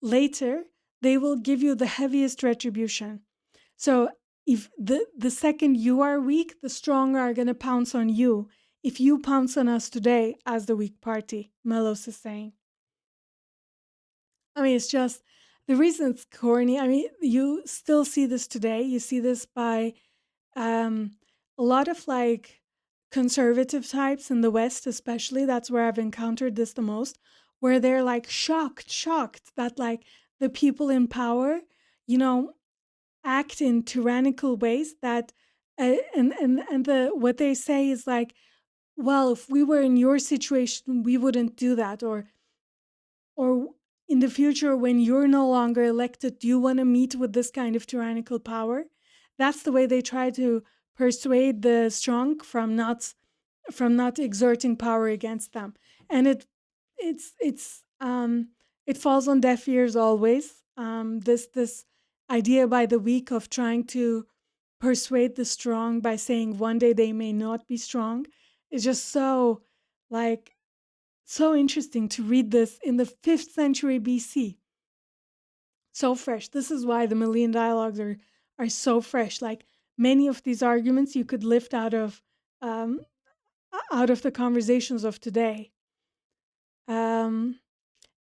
later, they will give you the heaviest retribution. So if the second you are weak, the strong are going to pounce on you. If you pounce on us today as the weak party, Melos is saying. It's just the reason it's corny. You still see this today. You see this by a lot of like conservative types in the West, especially. That's where I've encountered this the most, where they're like shocked that like the people in power, act in tyrannical ways that, and the what they say is like, well, if we were in your situation, we wouldn't do that, or in the future when you're no longer elected, do you want to meet with this kind of tyrannical power? That's the way they try to persuade the strong from not exerting power against them. And it falls on deaf ears always. This idea by the weak of trying to persuade the strong by saying one day they may not be strong is just so interesting to read this in the 5th century BC. So fresh. This is why the Melian Dialogues are so fresh. Like many of these arguments you could lift um, out of the conversations of today.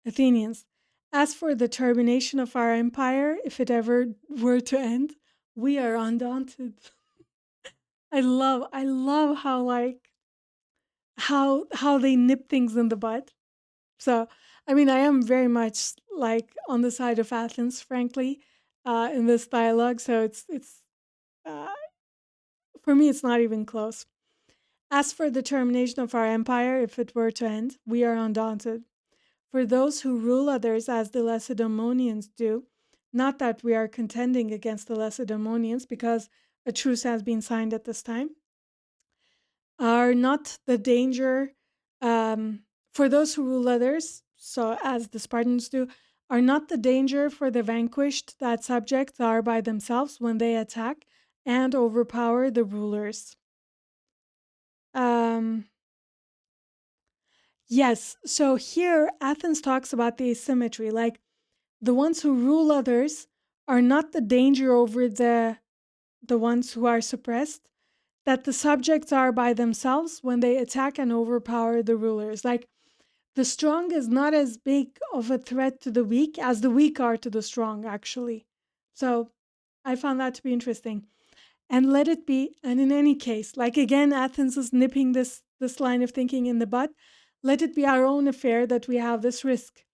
Athenians. As for the termination of our empire, if it ever were to end, we are undaunted. I love how how they nip things in the bud. So, I am very much like on the side of Athens, frankly, in this dialogue. So it's uh, for me, it's not even close. As for the termination of our empire, if it were to end, we are undaunted. For those who rule others as the Lacedaemonians do, not that we are contending against the Lacedaemonians, because a truce has been signed at this time, are not the danger, for those who rule others, so as the Spartans do, are not the danger for the vanquished that subjects are by themselves when they attack and overpower the rulers. Um, yes, so here Athens talks about the asymmetry, like the ones who rule others are not the danger over the ones who are suppressed, that the subjects are by themselves when they attack and overpower the rulers. Like the strong is not as big of a threat to the weak as the weak are to the strong, actually. So I found that to be interesting. And let it be, and in any case, like again, Athens is nipping this line of thinking in the bud, let it be our own affair that we have this risk.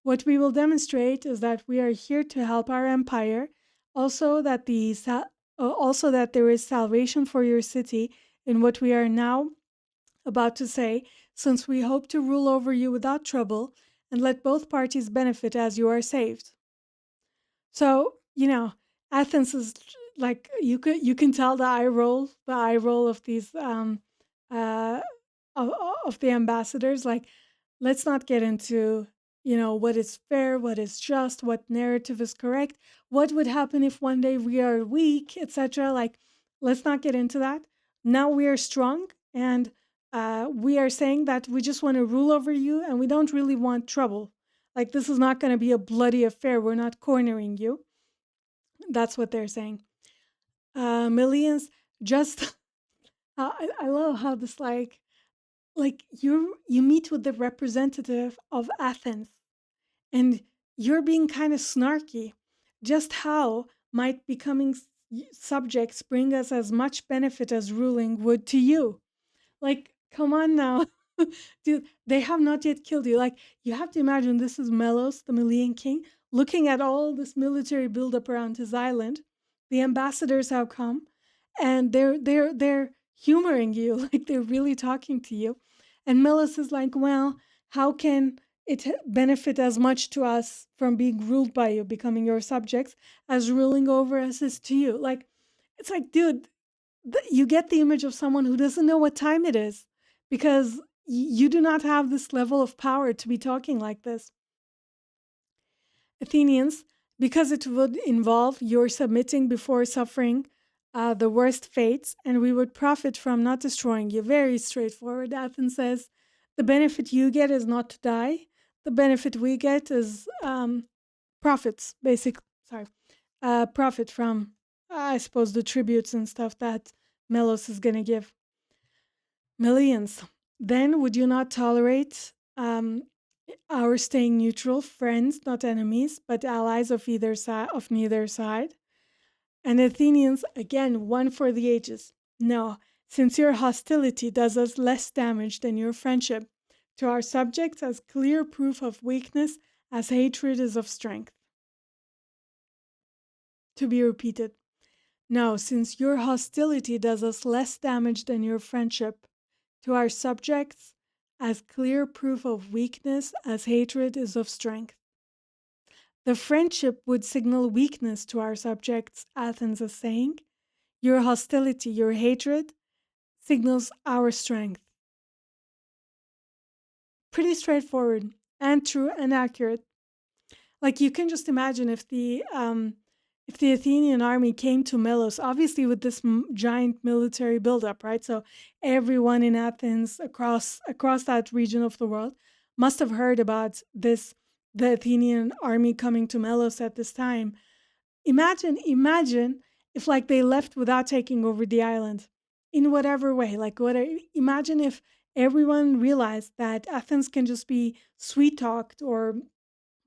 What we will demonstrate is that we are here to help our empire, also that also that there is salvation for your city in what we are now about to say, since we hope to rule over you without trouble and let both parties benefit as you are saved. So, Athens is like you can tell the eye roll of these uh of, of the ambassadors. Like, let's not get into what is fair, what is just, what narrative is correct, what would happen if one day we are weak, etc. Like, let's not get into that. Now we are strong, and we are saying that we just want to rule over you, and we don't really want trouble. Like, this is not going to be a bloody affair. We're not cornering you. That's what they're saying. Millions just I love how this like you meet with the representative of Athens, and you're being kind of snarky. Just how might becoming subjects bring us as much benefit as ruling would to you? Like, come on now. Dude, they have not yet killed you. Like, you have to imagine this is Melos, the Melian king, looking at all this military buildup around his island. The ambassadors have come, and they're humoring you, like they're really talking to you. And Melos is like, well, how can it benefit as much to us from being ruled by you, becoming your subjects, as ruling over us is to you? Like, it's like, dude, you get the image of someone who doesn't know what time it is, because you do not have this level of power to be talking like this. Athenians, because it would involve your submitting before suffering the worst fates, and we would profit from not destroying you. Very straightforward. Athens says the benefit you get is not to die. The benefit we get is profits, basically. Sorry, profit from, I suppose, the tributes and stuff that Melos is going to give. Millions. Then would you not tolerate our staying neutral, friends, not enemies, but allies of either side, of neither side? And Athenians, again, one for the ages. No, since your hostility does us less damage than your friendship, to our subjects as clear proof of weakness as hatred is of strength. To be repeated. No, since your hostility does us less damage than your friendship, to our subjects as clear proof of weakness as hatred is of strength. The friendship would signal weakness to our subjects, Athens is saying. Your hostility, your hatred, signals our strength. Pretty straightforward and true and accurate. Like, you can just imagine if the Athenian army came to Melos, obviously with this giant military buildup, right? So everyone in Athens across that region of the world must have heard about the Athenian army coming to Melos at this time. Imagine if like they left without taking over the island in whatever way. Like, imagine if everyone realized that Athens can just be sweet talked or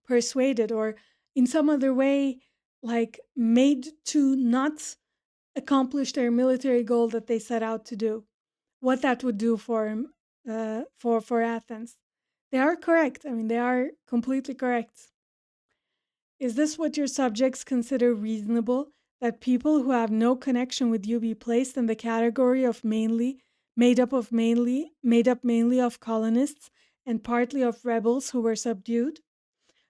persuaded or in some other way, like, made to not accomplish their military goal that they set out to do. What that would do for Athens. They are correct. I mean, they are completely correct. Is this what your subjects consider reasonable, that people who have no connection with you be placed in the category of made up mainly of colonists and partly of rebels who were subdued?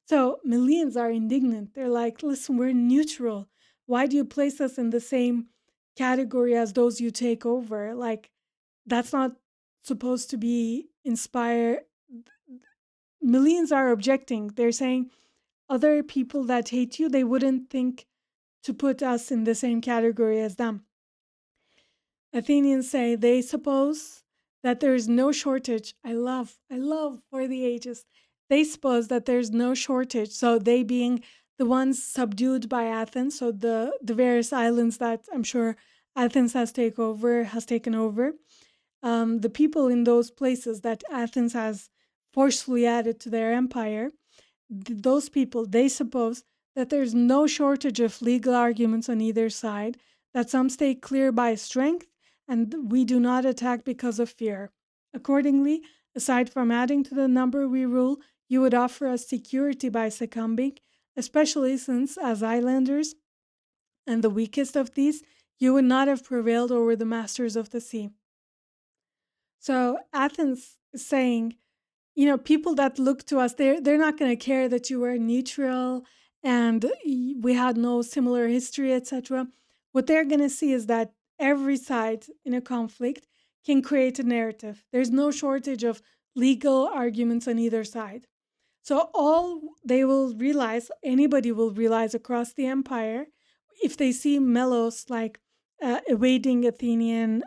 So Melians are indignant. They're like, listen, we're neutral. Why do you place us in the same category as those you take over? Like, that's not supposed to be inspire. Melians are objecting. They're saying other people that hate you, they wouldn't think to put us in the same category as them. Athenians say they suppose that there is no shortage. I love for the ages. They suppose that there's no shortage. So they being the ones subdued by Athens, so the various islands that I'm sure Athens has taken over, the people in those places that Athens has forcefully added to their empire, those people, they suppose that there's no shortage of legal arguments on either side, that some stay clear by strength, and we do not attack because of fear. Accordingly, aside from adding to the number we rule, you would offer us security by succumbing, especially since, as islanders, and the weakest of these, you would not have prevailed over the masters of the sea. So Athens is saying, people that look to us, they're not going to care that you were neutral and we had no similar history, etc. What they're going to see is that every side in a conflict can create a narrative. There's no shortage of legal arguments on either side. So all they will realize, anybody will realize across the empire, if they see Melos evading Athenian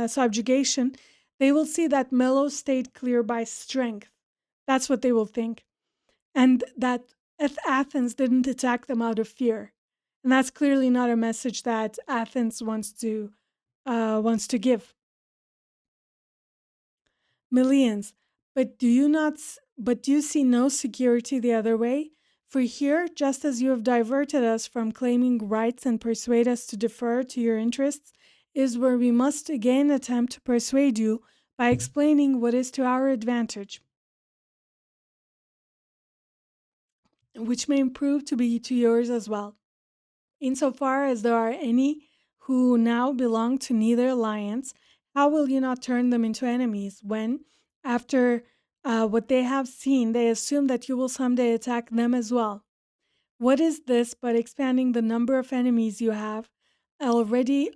subjugation, they will see that Melos stayed clear by strength. That's what they will think. And that Athens didn't attack them out of fear. And that's clearly not a message that Athens wants to give. Millions, but do you see no security the other way? For here, just as you have diverted us from claiming rights and persuade us to defer to your interests, is where we must again attempt to persuade you by explaining what is to our advantage, which may prove to be to yours as well. Insofar as there are any who now belong to neither alliance, how will you not turn them into enemies when, after what they have seen, they assume that you will someday attack them as well? What is this but expanding the number of enemies you have already,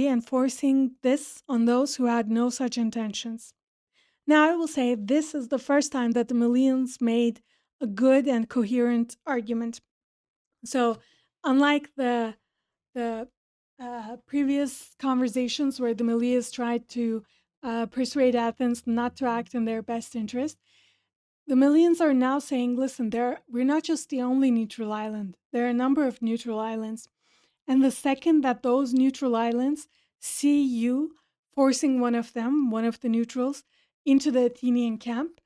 and forcing this on those who had no such intentions? Now, I will say this is the first time that the Melians made a good and coherent argument. So, unlike the previous conversations where the Melians tried to persuade Athens not to act in their best interest, the Melians are now saying, listen, we're not just the only neutral island. There are a number of neutral islands. And the second that those neutral islands see you forcing one of them, one of the neutrals, into the Athenian camp,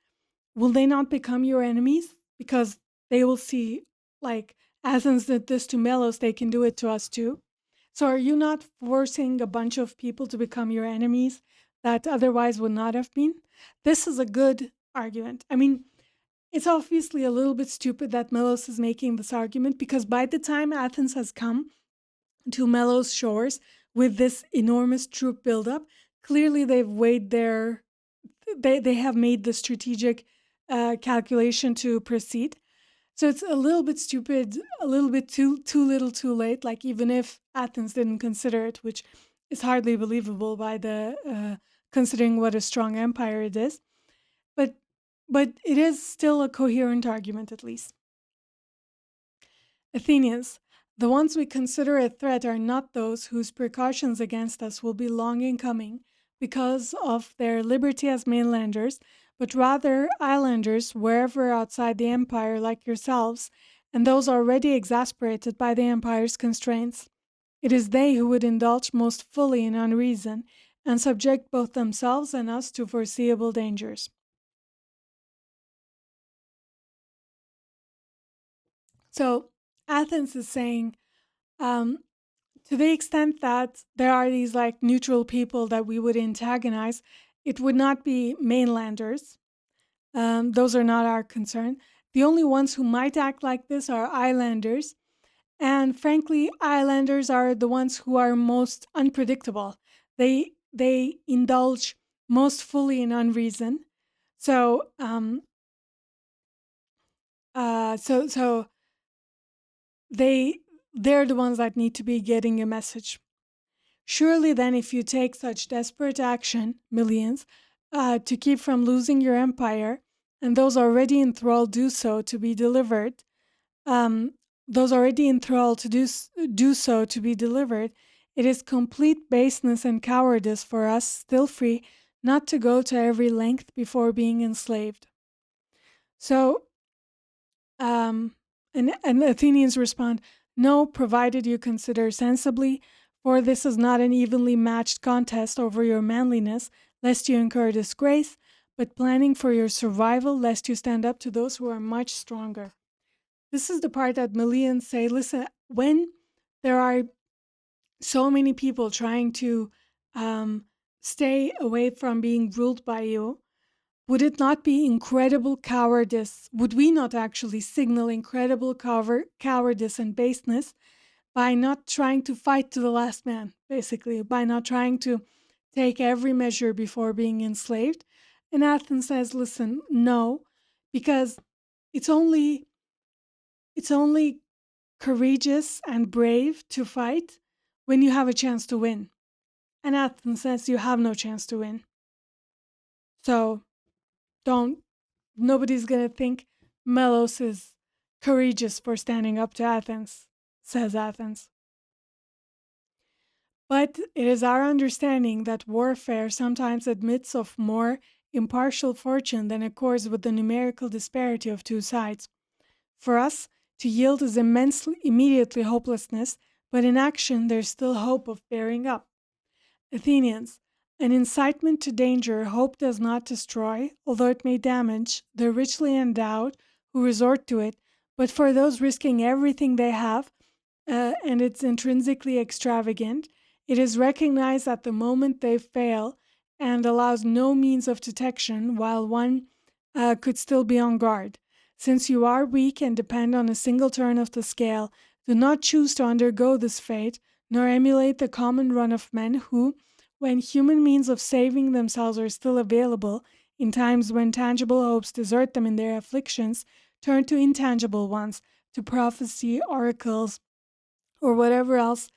will they not become your enemies? Because they will see, like, Athens did this to Melos, they can do it to us too. So are you not forcing a bunch of people to become your enemies that otherwise would not have been? This is a good argument. I mean, it's obviously a little bit stupid that Melos is making this argument, because by the time Athens has come to Melos' shores with this enormous troop buildup, clearly they've weighed they have made the strategic calculation to proceed. So it's a little bit stupid, a little bit too little too late, like even if Athens didn't consider it, which is hardly believable by the considering what a strong empire it is. But it is still a coherent argument, at least. Athenians, the ones we consider a threat are not those whose precautions against us will be long in coming because of their liberty as mainlanders, but rather islanders wherever outside the empire like yourselves, and those already exasperated by the empire's constraints. It is they who would indulge most fully in unreason and subject both themselves and us to foreseeable dangers. So Athens is saying, to the extent that there are these like neutral people that we would antagonize, it would not be mainlanders. Those are not our concern. The only ones who might act like this are islanders. And frankly, islanders are the ones who are most unpredictable. They indulge most fully in unreason. So so they're the ones that need to be getting a message. Surely then, if you take such desperate action, Melians, to keep from losing your empire, and those already enthralled do so to be delivered, those already enthralled to do so to be delivered, it is complete baseness and cowardice for us, still free, not to go to every length before being enslaved. So, and the Athenians respond, no, provided you consider sensibly, for this is not an evenly matched contest over your manliness, lest you incur disgrace, but planning for your survival, lest you stand up to those who are much stronger. This is the part that Melians say, listen, when there are so many people trying to um, stay away from being ruled by you, would it not be incredible cowardice? Would we not actually signal incredible cowardice and baseness by not trying to fight to the last man, basically, by not trying to take every measure before being enslaved? And Athens says, listen, no, because it's only it's only courageous and brave to fight when you have a chance to win. And Athens says you have no chance to win. So don't nobody's gonna think Melos is courageous for standing up to Athens, says Athens. But it is our understanding that warfare sometimes admits of more impartial fortune than accords with the numerical disparity of two sides. For us, to yield is immediately hopelessness, but in action there's still hope of bearing up. Athenians, an incitement to danger hope does not destroy, although it may damage, the richly endowed who resort to it, but for those risking everything they have, and it's intrinsically extravagant, it is recognized at the moment they fail and allows no means of detection while one could still be on guard. Since you are weak and depend on a single turn of the scale, do not choose to undergo this fate, nor emulate the common run of men who, when human means of saving themselves are still available, in times when tangible hopes desert them in their afflictions, turn to intangible ones, to prophecy, oracles, or whatever else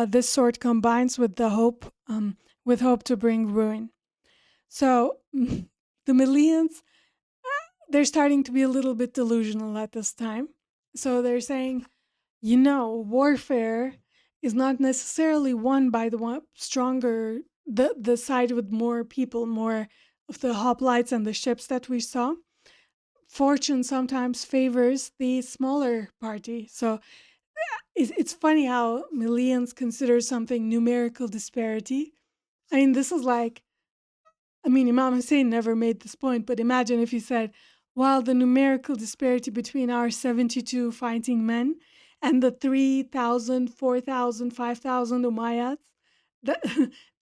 this sort combines with hope to bring ruin. So the Melians, they're starting to be a little bit delusional at this time. So they're saying, warfare is not necessarily won by the one stronger, the side with more people, more of the hoplites and the ships that we saw. Fortune sometimes favors the smaller party. So it's funny how Melians consider something numerical disparity. I mean, this is like, Imam Hussein never made this point, but imagine if he said, while the numerical disparity between our 72 fighting men and the 3,000, 4,000, 5,000 Umayyads, that,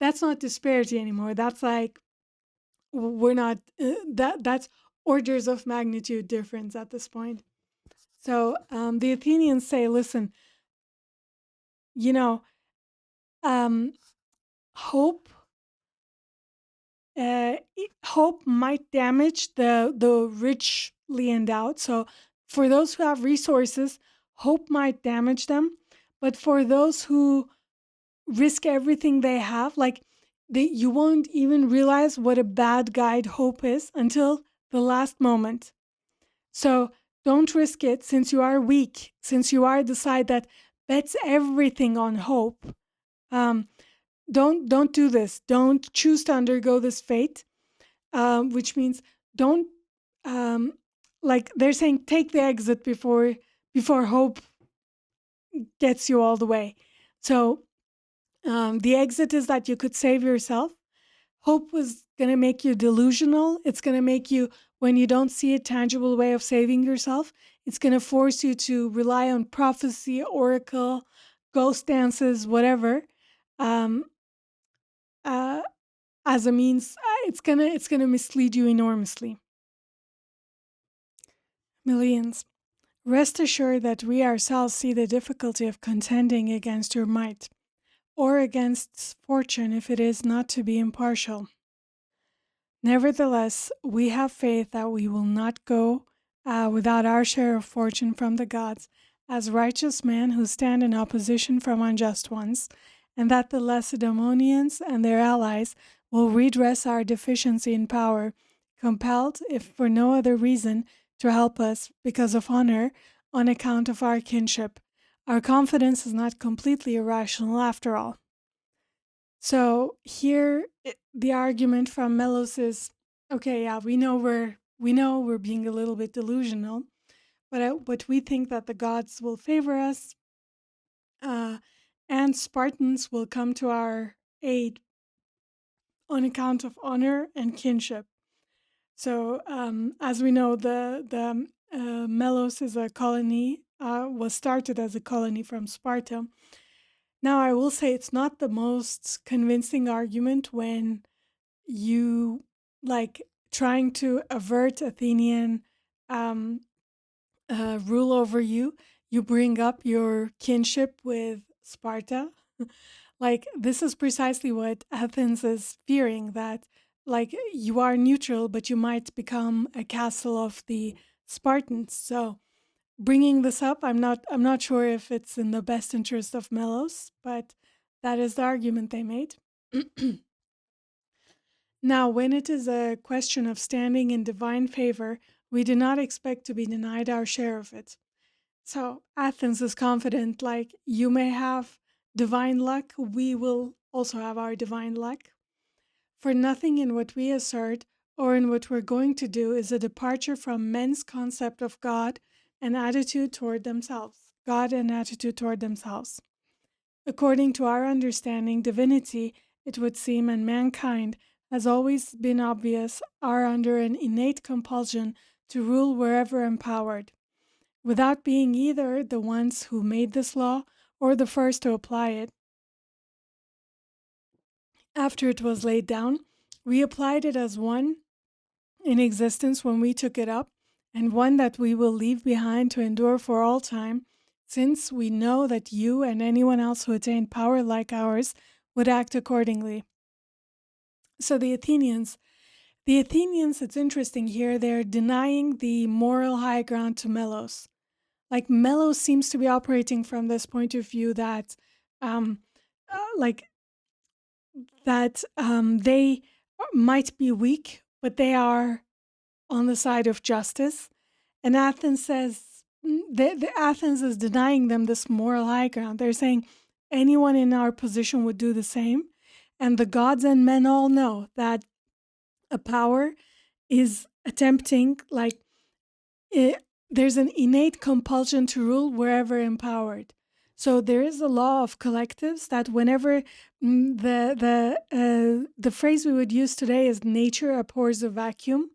that's not disparity anymore. That's like, we're not, that's orders of magnitude difference at this point. So the Athenians say, listen, you know, um, hope hope might damage the richly endowed. So for those who have resources, hope might damage them. But for those who risk everything they have, you won't even realize what a bad guide hope is until the last moment. So don't risk it since you are weak, since you are the side that bets everything on hope. Um, don't do this. Don't choose to undergo this fate, which means don't like they're saying take the exit before hope gets you all the way. So the exit is that you could save yourself. Hope was going to make you delusional. It's going to make you, when you don't see a tangible way of saving yourself, it's going to force you to rely on prophecy, oracle, ghost dances, whatever. Um, uh, as a means, it's gonna mislead you enormously. Millions. Rest assured that we ourselves see the difficulty of contending against your might, or against fortune if it is not to be impartial. Nevertheless, we have faith that we will not go without our share of fortune from the gods, as righteous men who stand in opposition from unjust ones, and that the Lacedaemonians and their allies will redress our deficiency in power, compelled, if for no other reason, to help us because of honor, on account of our kinship. Our confidence is not completely irrational after all. So here, the argument from Melos is, okay, yeah, we know we're being a little bit delusional, but we think that the gods will favor us, uh, and Spartans will come to our aid on account of honor and kinship. So as we know, the Melos is a colony, was started as a colony from Sparta, Now, I will say it's not the most convincing argument when you like trying to avert Athenian um, rule over you. You bring up your kinship with Sparta. Like, this is precisely what Athens is fearing, that like you are neutral, but you might become a castle of the Spartans. So bringing this up, I'm not sure if it's in the best interest of Melos, but that is the argument they made. Now, when it is a question of standing in divine favor, we do not expect to be denied our share of it. So Athens is confident, like, you may have divine luck, we will also have our divine luck. For nothing in what we assert or in what we're going to do is a departure from men's concept of God and attitude toward themselves. God and attitude toward themselves. According to our understanding, divinity, it would seem, and mankind has always been obvious, are under an innate compulsion to rule wherever empowered, without being either the ones who made this law or the first to apply it. After it was laid down, we applied it as one in existence when we took it up, and one that we will leave behind to endure for all time, since we know that you and anyone else who attained power like ours would act accordingly. So the Athenians, it's interesting here, they're denying the moral high ground to Melos. Like, Melos seems to be operating from this point of view that, um, like, they might be weak, but they are on the side of justice. And Athens says, the Athens is denying them this moral high ground. They're saying anyone in our position would do the same. And the gods and men all know that a power is attempting, like, there's an innate compulsion to rule wherever empowered. So there is a law of collectives that whenever the phrase we would use today is nature abhors a vacuum.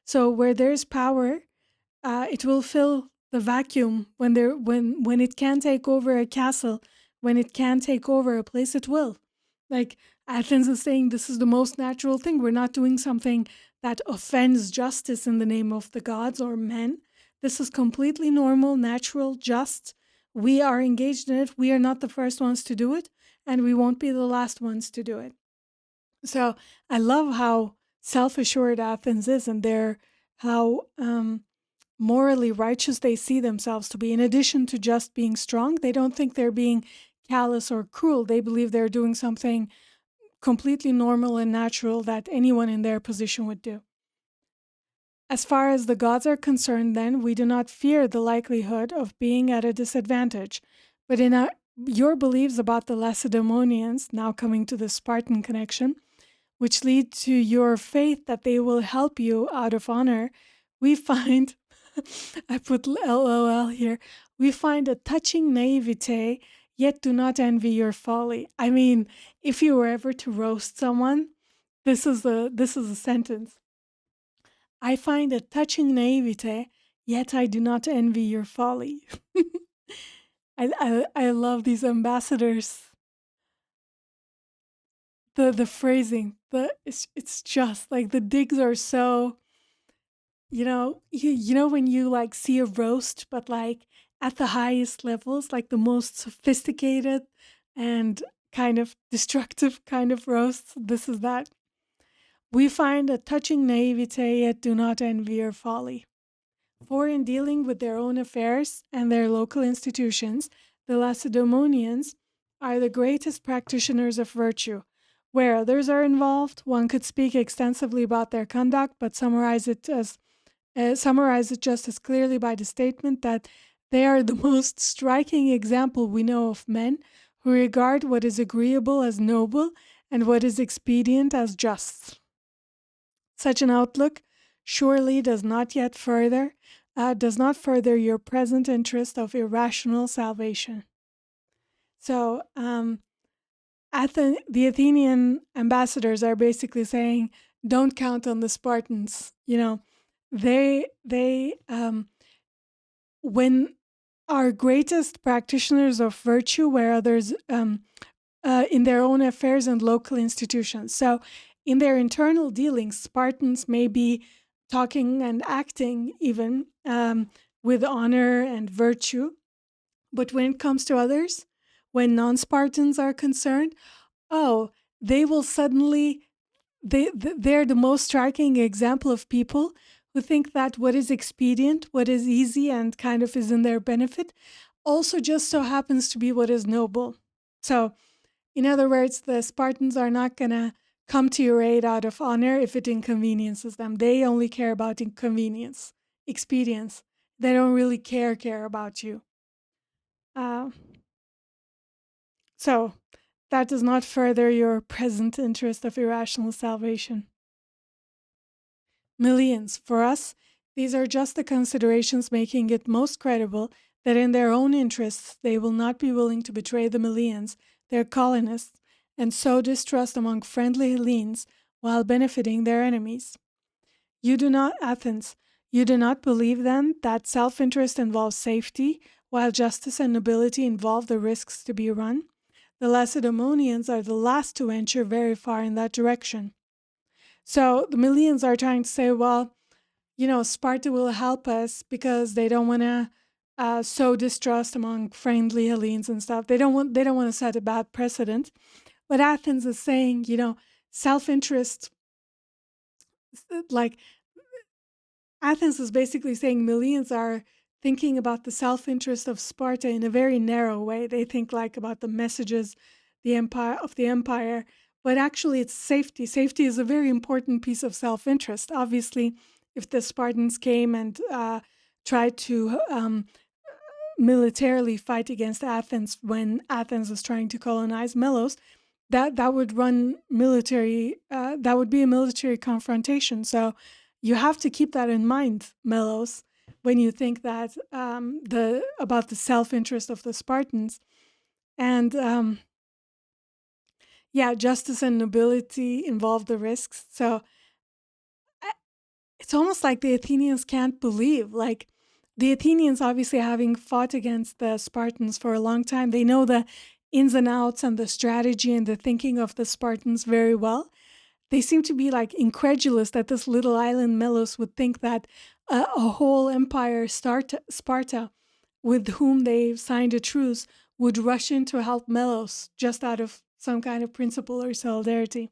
So where there's power, it will fill the vacuum when it can take over a castle, when it can take over a place, it will. Like, Athens is saying this is the most natural thing. We're not doing something that offends justice in the name of the gods or men. This is completely normal, natural, just. We are engaged in it. We are not the first ones to do it, and we won't be the last ones to do it. So I love how self-assured Athens is, and how morally righteous they see themselves to be. In addition to just being strong, they don't think they're being callous or cruel. They believe they're doing something completely normal and natural that anyone in their position would do. As far as the gods are concerned, then, we do not fear the likelihood of being at a disadvantage. But in your beliefs about the Lacedaemonians, now coming to the Spartan connection, which lead to your faith that they will help you out of honor, we find, I put LOL here, we find a touching naivete, yet do not envy your folly. I mean, if you were ever to roast someone, this is a sentence. I find a touching naivete, yet I do not envy your folly. I love these ambassadors. The phrasing, it's just like the digs are so, you know when you like see a roast, but like at the highest levels, like the most sophisticated and kind of destructive kind of roasts, this is that. We find a touching naivete, yet do not envy your folly. For in dealing with their own affairs and their local institutions, the Lacedaemonians are the greatest practitioners of virtue. Where others are involved, one could speak extensively about their conduct, but summarize it just as clearly by the statement that they are the most striking example we know of men who regard what is agreeable as noble and what is expedient as just. Such an outlook surely does not further your present interest of irrational salvation. So the Athenian ambassadors are basically saying, don't count on the Spartans. They when are greatest practitioners of virtue, where others in their own affairs and local institutions. So, in their internal dealings, Spartans may be talking and acting even with honor and virtue. But when it comes to others, when non-Spartans are concerned, oh, they will suddenly they're the most striking example of people who think that what is expedient, what is easy and kind of is in their benefit, also just so happens to be what is noble. So, in other words, the Spartans are not going to come to your aid out of honor if it inconveniences them. They only care about inconvenience, expedience. They don't really care about you. Uh, so that does not further your present interest of irrational salvation. Millions. For us, these are just the considerations making it most credible that in their own interests they will not be willing to betray the Melians, their colonists, and sow distrust among friendly Hellenes while benefiting their enemies. You do not, Athens, you do not believe then that self-interest involves safety, while justice and nobility involve the risks to be run? The Lacedaemonians are the last to venture very far in that direction. So the Melians are trying to say, well, Sparta will help us because they don't want to sow distrust among friendly Hellenes and stuff. They don't want to set a bad precedent. But Athens is saying, self-interest, like Athens is basically saying Melians are thinking about the self-interest of Sparta in a very narrow way. They think like about the messages, the empire, but actually it's safety. Safety is a very important piece of self-interest. Obviously, if the Spartans came and tried to militarily fight against Athens when Athens was trying to colonize Melos, that would be a military confrontation. So you have to keep that in mind, Melos, when you think that about the self-interest of the Spartans. And justice and nobility involve the risks. So it's almost like the Athenians can't believe, like the Athenians obviously having fought against the Spartans for a long time, they know the ins and outs and the strategy and the thinking of the Spartans very well. They seem to be like incredulous that this little island Melos would think that a whole empire, Sparta, with whom they signed a truce, would rush in to help Melos just out of some kind of principle or solidarity.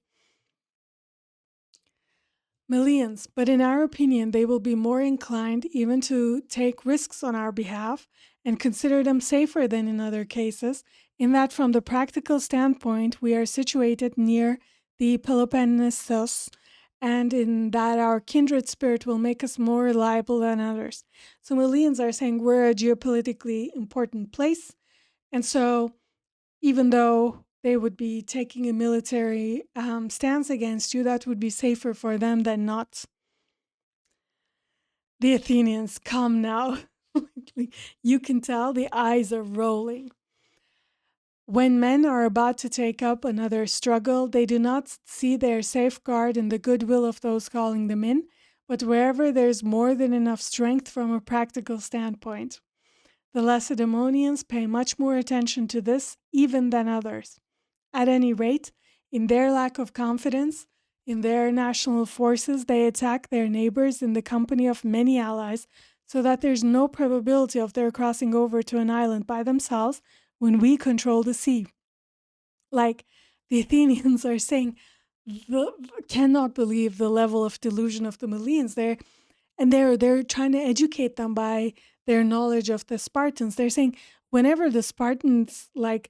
Melians, but in our opinion, they will be more inclined even to take risks on our behalf and consider them safer than in other cases, in that from the practical standpoint, we are situated near the Peloponnesos, and in that our kindred spirit will make us more reliable than others. So Melians are saying we're a geopolitically important place, and so even though they would be taking a military stance against you, that would be safer for them than not. The Athenians, come now. You can tell the eyes are rolling. When men are about to take up another struggle, they do not see their safeguard in the goodwill of those calling them in, but wherever there's more than enough strength from a practical standpoint. The Lacedaemonians pay much more attention to this even than others. At any rate, in their lack of confidence in their national forces, they attack their neighbors in the company of many allies, so that there's no probability of their crossing over to an island by themselves when we control the sea. Like the Athenians are saying, cannot believe the level of delusion of the Melians. They're trying to educate them by their knowledge of the Spartans. They're saying whenever the Spartans they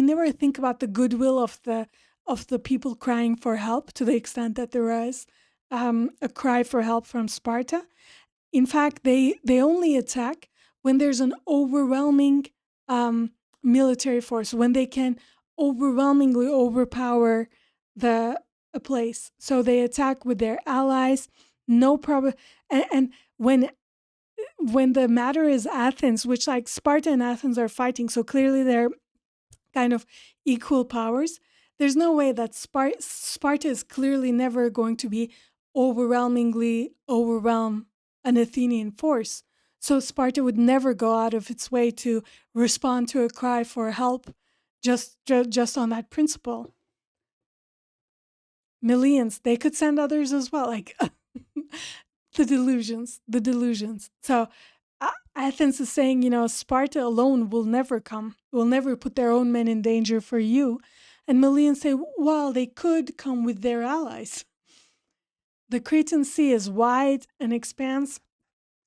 never think about the goodwill of the people crying for help, to the extent that there is a cry for help from Sparta. In fact, they only attack when there's an overwhelming military force, when they can overwhelmingly overpower a place. So they attack with their allies, no problem. And when the matter is Athens, which like Sparta and Athens are fighting, so clearly they're kind of equal powers, there's no way that Sparta is clearly never going to be overwhelmingly overwhelm an Athenian force. So Sparta would never go out of its way to respond to a cry for help just on that principle. Melians, they could send others as well, like the delusions. So Athens is saying, Sparta alone will never come, will never put their own men in danger for you. And Melians say, well, they could come with their allies. The Cretan Sea is wide and expanse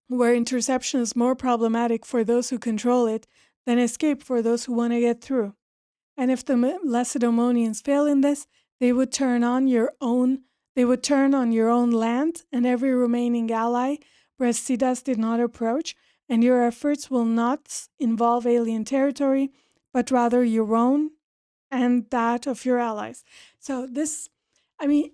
where interception is more problematic for those who control it than escape for those who want to get through. And if the Lacedaemonians fail in this, they would turn on your own land and every remaining ally Brasidas did not approach, and your efforts will not involve alien territory, but rather your own and that of your allies. So this, I mean,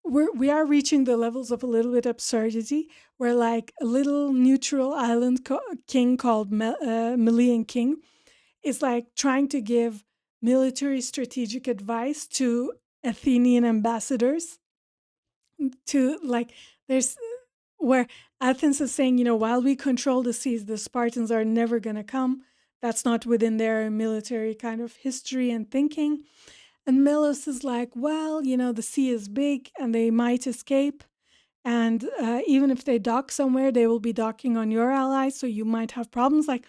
we are reaching the levels of a little bit absurdity, where like a little neutral island king called Melian King is like trying to give military strategic advice to Athenian ambassadors. To like, there's where Athens is saying, while we control the seas, the Spartans are never going to come. That's not within their military kind of history and thinking. And Melos is like, well, the sea is big and they might escape. And even if they dock somewhere, they will be docking on your allies. So you might have problems. Like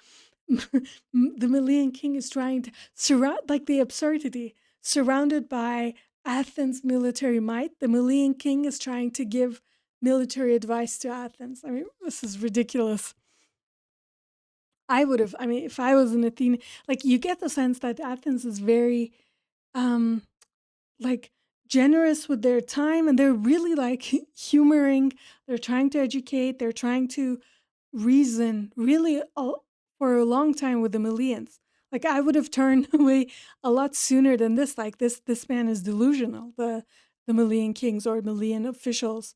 the Melian king is trying to surround, like the absurdity, surrounded by Athens' military might. The Melian king is trying to give military advice to Athens. I mean, this is ridiculous. If I was an Athenian, like you get the sense that Athens is very like generous with their time, and they're really like humoring. They're trying to educate. They're trying to reason really for a long time with the Melians. Like I would have turned away a lot sooner than this. Like this man is delusional. The Melian kings or Melian officials.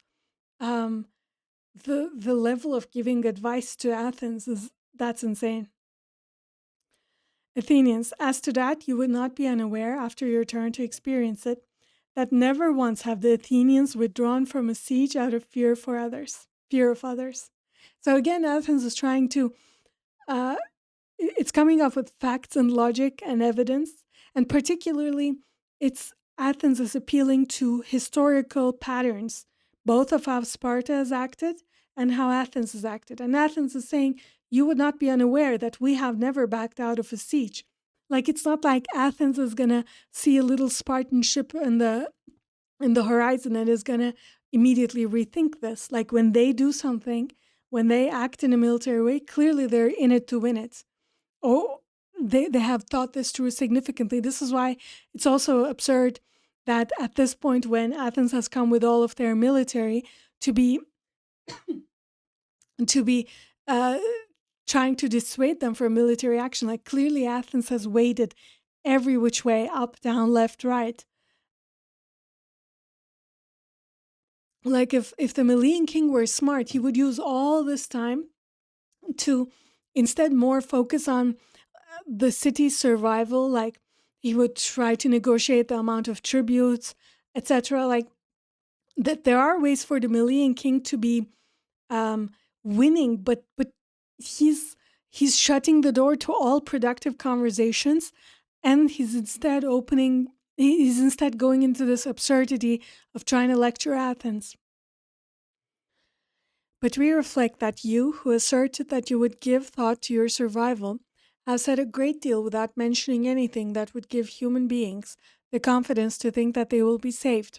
The level of giving advice to Athens that's insane. Athenians, as to that, you would not be unaware, after your turn to experience it, that never once have the Athenians withdrawn from a siege out of fear of others. So again, Athens is trying to, it's coming up with facts and logic and evidence, and particularly, Athens is appealing to historical patterns, both of how Sparta has acted and how Athens has acted. And Athens is saying, you would not be unaware that we have never backed out of a siege. Like it's not like Athens is gonna see a little Spartan ship in the horizon and is gonna immediately rethink this. Like when they do something, when they act in a military way, clearly they're in it to win it. Oh, they have thought this through significantly. This is why it's also absurd that at this point, when Athens has come with all of their military to be trying to dissuade them from military action. Like clearly Athens has waited every which way, up, down, left, right. Like if the Melian king were smart, he would use all this time to instead more focus on the city's survival. Like he would try to negotiate the amount of tributes, etc. Like that there are ways for the Melian king to be winning, but he's shutting the door to all productive conversations, and he's instead going into this absurdity of trying to lecture Athens. But we reflect that you, who asserted that you would give thought to your survival, have said a great deal without mentioning anything that would give human beings the confidence to think that they will be saved.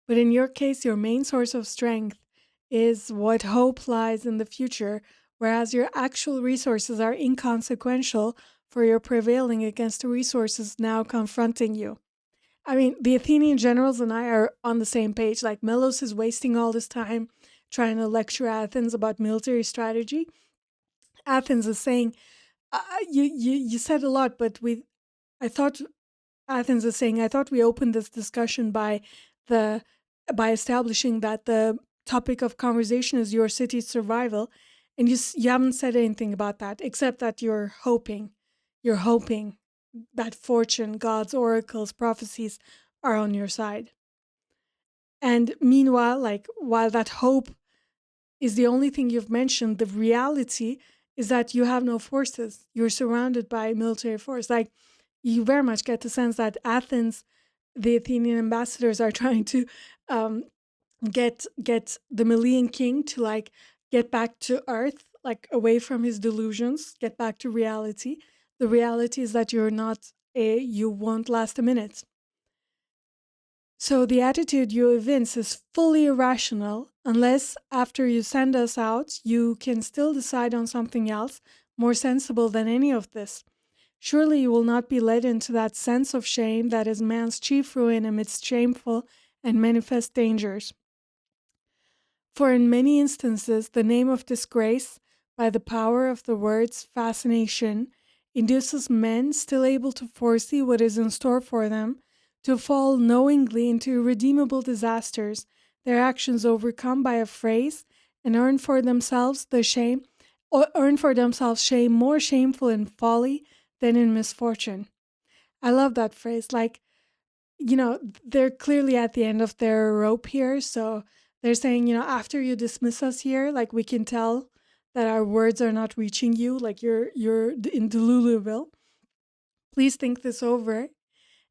But in your case, your main source of strength is what hope lies in the future, whereas your actual resources are inconsequential for your prevailing against the resources now confronting you. I mean, the Athenian generals and I are on the same page. Like, Melos is wasting all this time trying to lecture Athens about military strategy. Athens is saying, you said a lot, but Athens is saying, I thought we opened this discussion by establishing that the topic of conversation is your city's survival, and you haven't said anything about that, except that you're hoping that fortune, God's oracles, prophecies are on your side. And meanwhile, like while that hope is the only thing you've mentioned. The reality is that you have no forces. You're surrounded by military force. Like, you very much get the sense that Athens, the Athenian ambassadors are trying to um, get the Melian king to like get back to earth, like away from his delusions, get back to reality. The reality is that you won't last a minute. So the attitude you evince is fully irrational unless after you send us out, you can still decide on something else more sensible than any of this. Surely you will not be led into that sense of shame that is man's chief ruin amidst shameful and manifest dangers. For in many instances, the name of disgrace, by the power of the word's fascination, induces men still able to foresee what is in store for them to fall knowingly into irredeemable disasters, their actions overcome by a phrase, and earn for themselves shame more shameful in folly than in misfortune. I love that phrase. Like, they're clearly at the end of their rope here. So they're saying, after you dismiss us here, like we can tell that our words are not reaching you, like you're in Deluluville. Please think this over,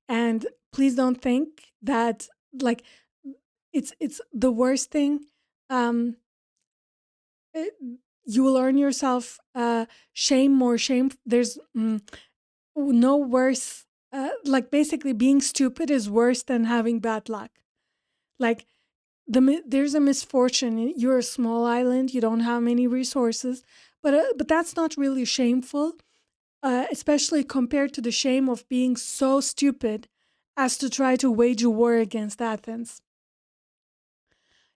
and please don't think that like it's the worst thing. Um, it- you will earn yourself more shame. There's no worse. Like basically, being stupid is worse than having bad luck. Like there's a misfortune. You're a small island. You don't have many resources, but that's not really shameful, especially compared to the shame of being so stupid as to try to wage a war against Athens.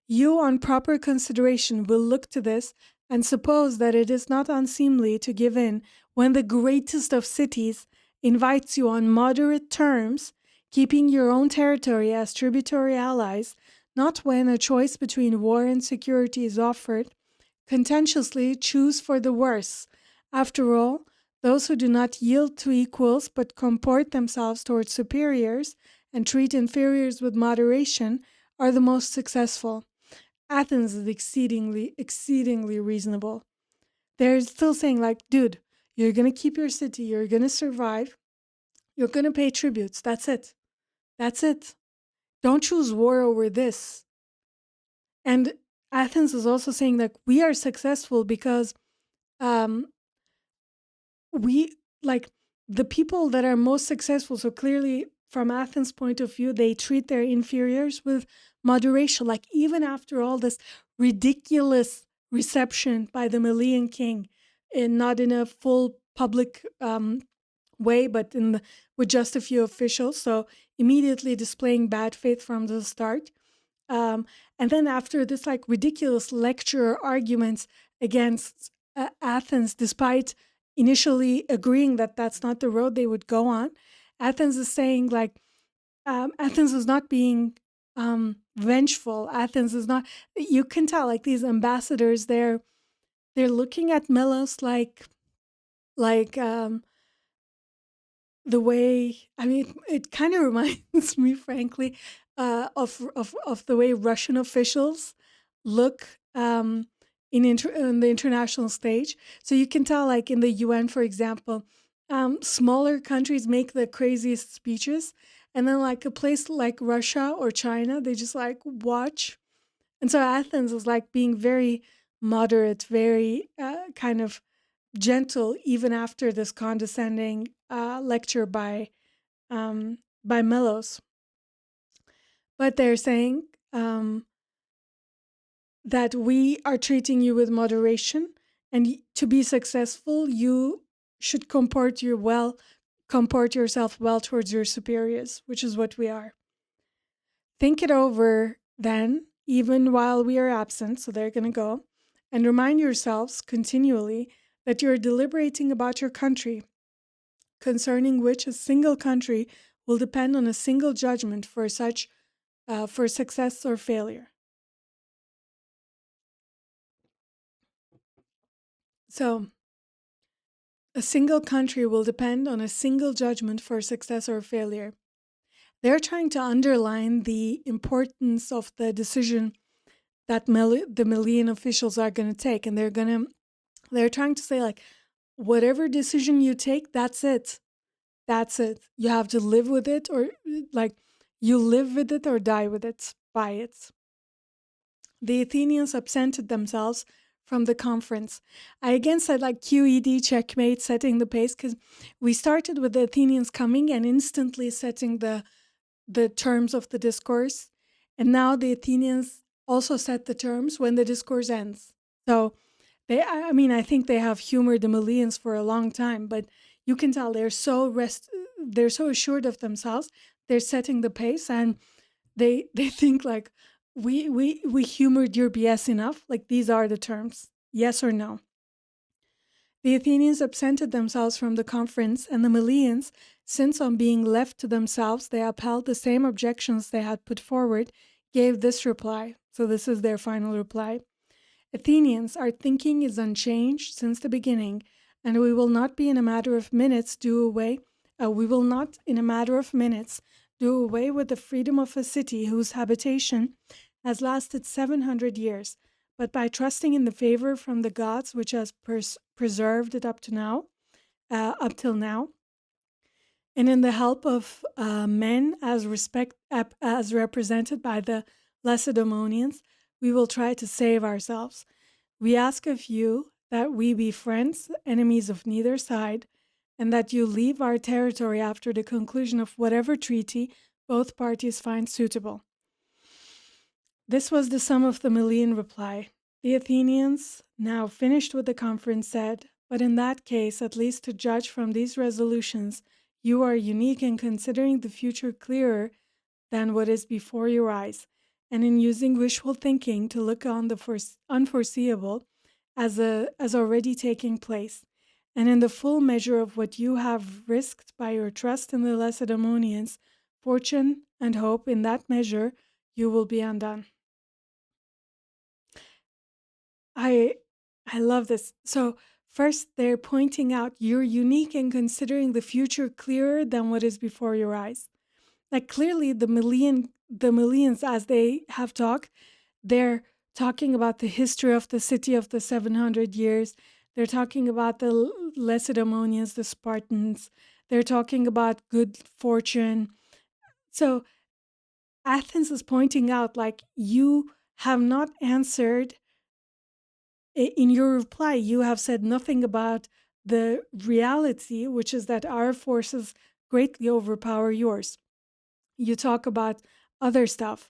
You, on proper consideration, will look to this and suppose that it is not unseemly to give in when the greatest of cities invites you on moderate terms, keeping your own territory as tributary allies, not when a choice between war and security is offered, contentiously choose for the worse. After all, those who do not yield to equals but comport themselves towards superiors and treat inferiors with moderation are the most successful. Athens is exceedingly reasonable. They're still saying, like, dude, you're going to keep your city, you're going to survive, you're going to pay tributes. That's it. That's it. Don't choose war over this. And Athens is also saying that we are successful because um, we, like, the people that are most successful, so clearly from Athens' point of view, they treat their inferiors with moderation. Like, even after all this ridiculous reception by the Melian king, and not in a full public way, but with just a few officials, so immediately displaying bad faith from the start. And then after this like ridiculous lecture arguments against Athens, despite initially agreeing that that's not the road they would go on, Athens is saying like Athens is not being vengeful. Athens is not. You can tell like these ambassadors, they're looking at Melos like the way, I mean, it kind of reminds me, frankly, of the way Russian officials look in the international stage. So you can tell, like in the UN, for example, smaller countries make the craziest speeches, and then like a place like Russia or China, they just like watch. And so Athens is like being very moderate, very kind of gentle even after this condescending lecture by Melos. But they're saying that we are treating you with moderation, and to be successful, you should comport yourself well towards your superiors, which is what we are. Think it over then, even while we are absent, so they're going to go, and remind yourselves continually that you are deliberating about your country, concerning which a single country will depend on a single judgment for success or failure. So, a single country will depend on a single judgment for success or failure. They're trying to underline the importance of the decision that the Melian officials are going to take, and they're trying to say, like, whatever decision you take, that's it. That's it. You have to live with it, or like you live with it or die with it, by it. The Athenians absented themselves from the conference. I again said, like, QED, checkmate, setting the pace, because we started with the Athenians coming and instantly setting the terms of the discourse. And now the Athenians also set the terms when the discourse ends. So I think they have humored the Melians for a long time, but you can tell they're so assured of themselves. They're setting the pace, and they think, like, we humored your BS enough. Like, these are the terms, yes or no. The Athenians absented themselves from the conference, and the Melians, since on being left to themselves they upheld the same objections they had put forward, gave this reply. So this is their final reply. Athenians, our thinking is unchanged since the beginning, and we will not in a matter of minutes do away with the freedom of a city whose habitation has lasted 700 years, but by trusting in the favor from the gods which has preserved it up till now, and in the help of men as represented by the Lacedaemonians, we will try to save ourselves. We ask of you that we be friends, enemies of neither side, and that you leave our territory after the conclusion of whatever treaty both parties find suitable. This was the sum of the Melian reply. The Athenians, now finished with the conference, said, but in that case, at least to judge from these resolutions, you are unique in considering the future clearer than what is before your eyes, and in using wishful thinking to look on the unforeseeable as already taking place, and in the full measure of what you have risked by your trust in the Lacedaemonians, fortune and hope, in that measure you will be undone. I love this. So first, they're pointing out you're unique in considering the future clearer than what is before your eyes. Like, clearly, the Melians, as they have talked, they're talking about the history of the city of the 700 years. They're talking about the Lacedaemonians, the Spartans. They're talking about good fortune. So Athens is pointing out, like, you have not answered. In your reply, you have said nothing about the reality, which is that our forces greatly overpower yours. You talk about other stuff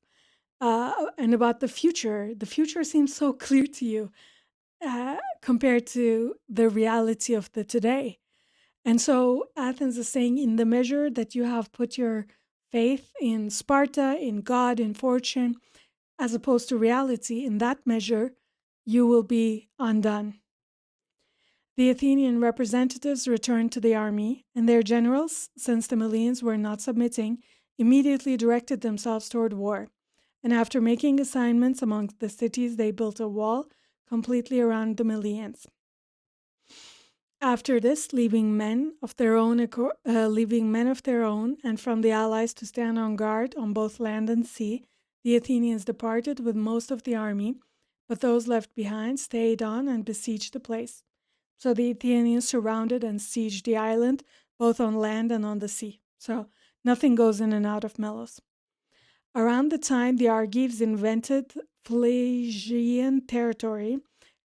and about the future. The future seems so clear to you compared to the reality of the today. And so Athens is saying, in the measure that you have put your faith in Sparta, in God, in fortune, as opposed to reality, in that measure, you will be undone. The Athenian representatives returned to the army, and their generals, since the Melians were not submitting, immediately directed themselves toward war. And after making assignments among the cities, they built a wall completely around the Melians. After this, leaving men of their own, and from the allies to stand on guard on both land and sea, the Athenians departed with most of the army, but those left behind stayed on and besieged the place. So the Athenians surrounded and sieged the island, both on land and on the sea. So nothing goes in and out of Melos. Around the time the Argives invaded Phlegian territory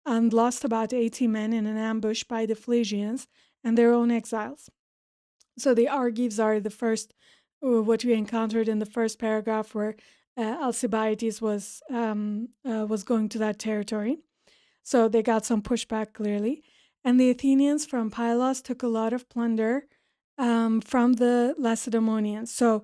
and lost about 80 men in an ambush by the Phlegians and their own exiles. So the Argives are the first, what we encountered in the first paragraph, where Alcibiades was going to that territory. So they got some pushback, clearly. And the Athenians from Pylos took a lot of plunder from the Lacedaemonians. So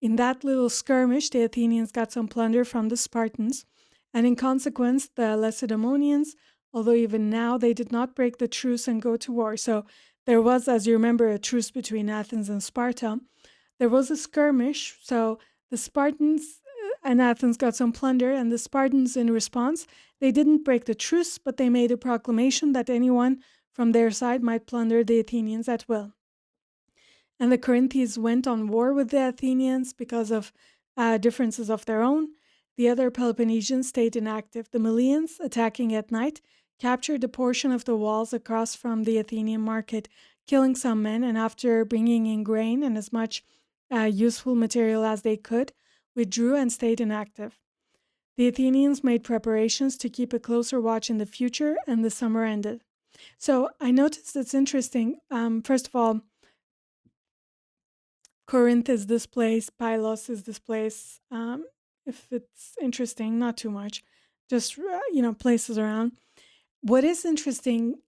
in that little skirmish, the Athenians got some plunder from the Spartans. And in consequence, the Lacedaemonians, although even now they did not break the truce and go to war. So there was, as you remember, a truce between Athens and Sparta. There was a skirmish. So the Spartans and Athens got some plunder, and the Spartans, in response, they didn't break the truce, but they made a proclamation that anyone from their side might plunder the Athenians at will. And the Corinthians went on war with the Athenians because of differences of their own. The other Peloponnesians stayed inactive. The Melians, attacking at night, captured a portion of the walls across from the Athenian market, killing some men, and after bringing in grain and as much useful material as they could, withdrew and stayed inactive. The Athenians made preparations to keep a closer watch in the future, and the summer ended. So I noticed it's interesting. First of all, Corinth is this place, Pylos is this place. If it's interesting, not too much, just places around. What is interesting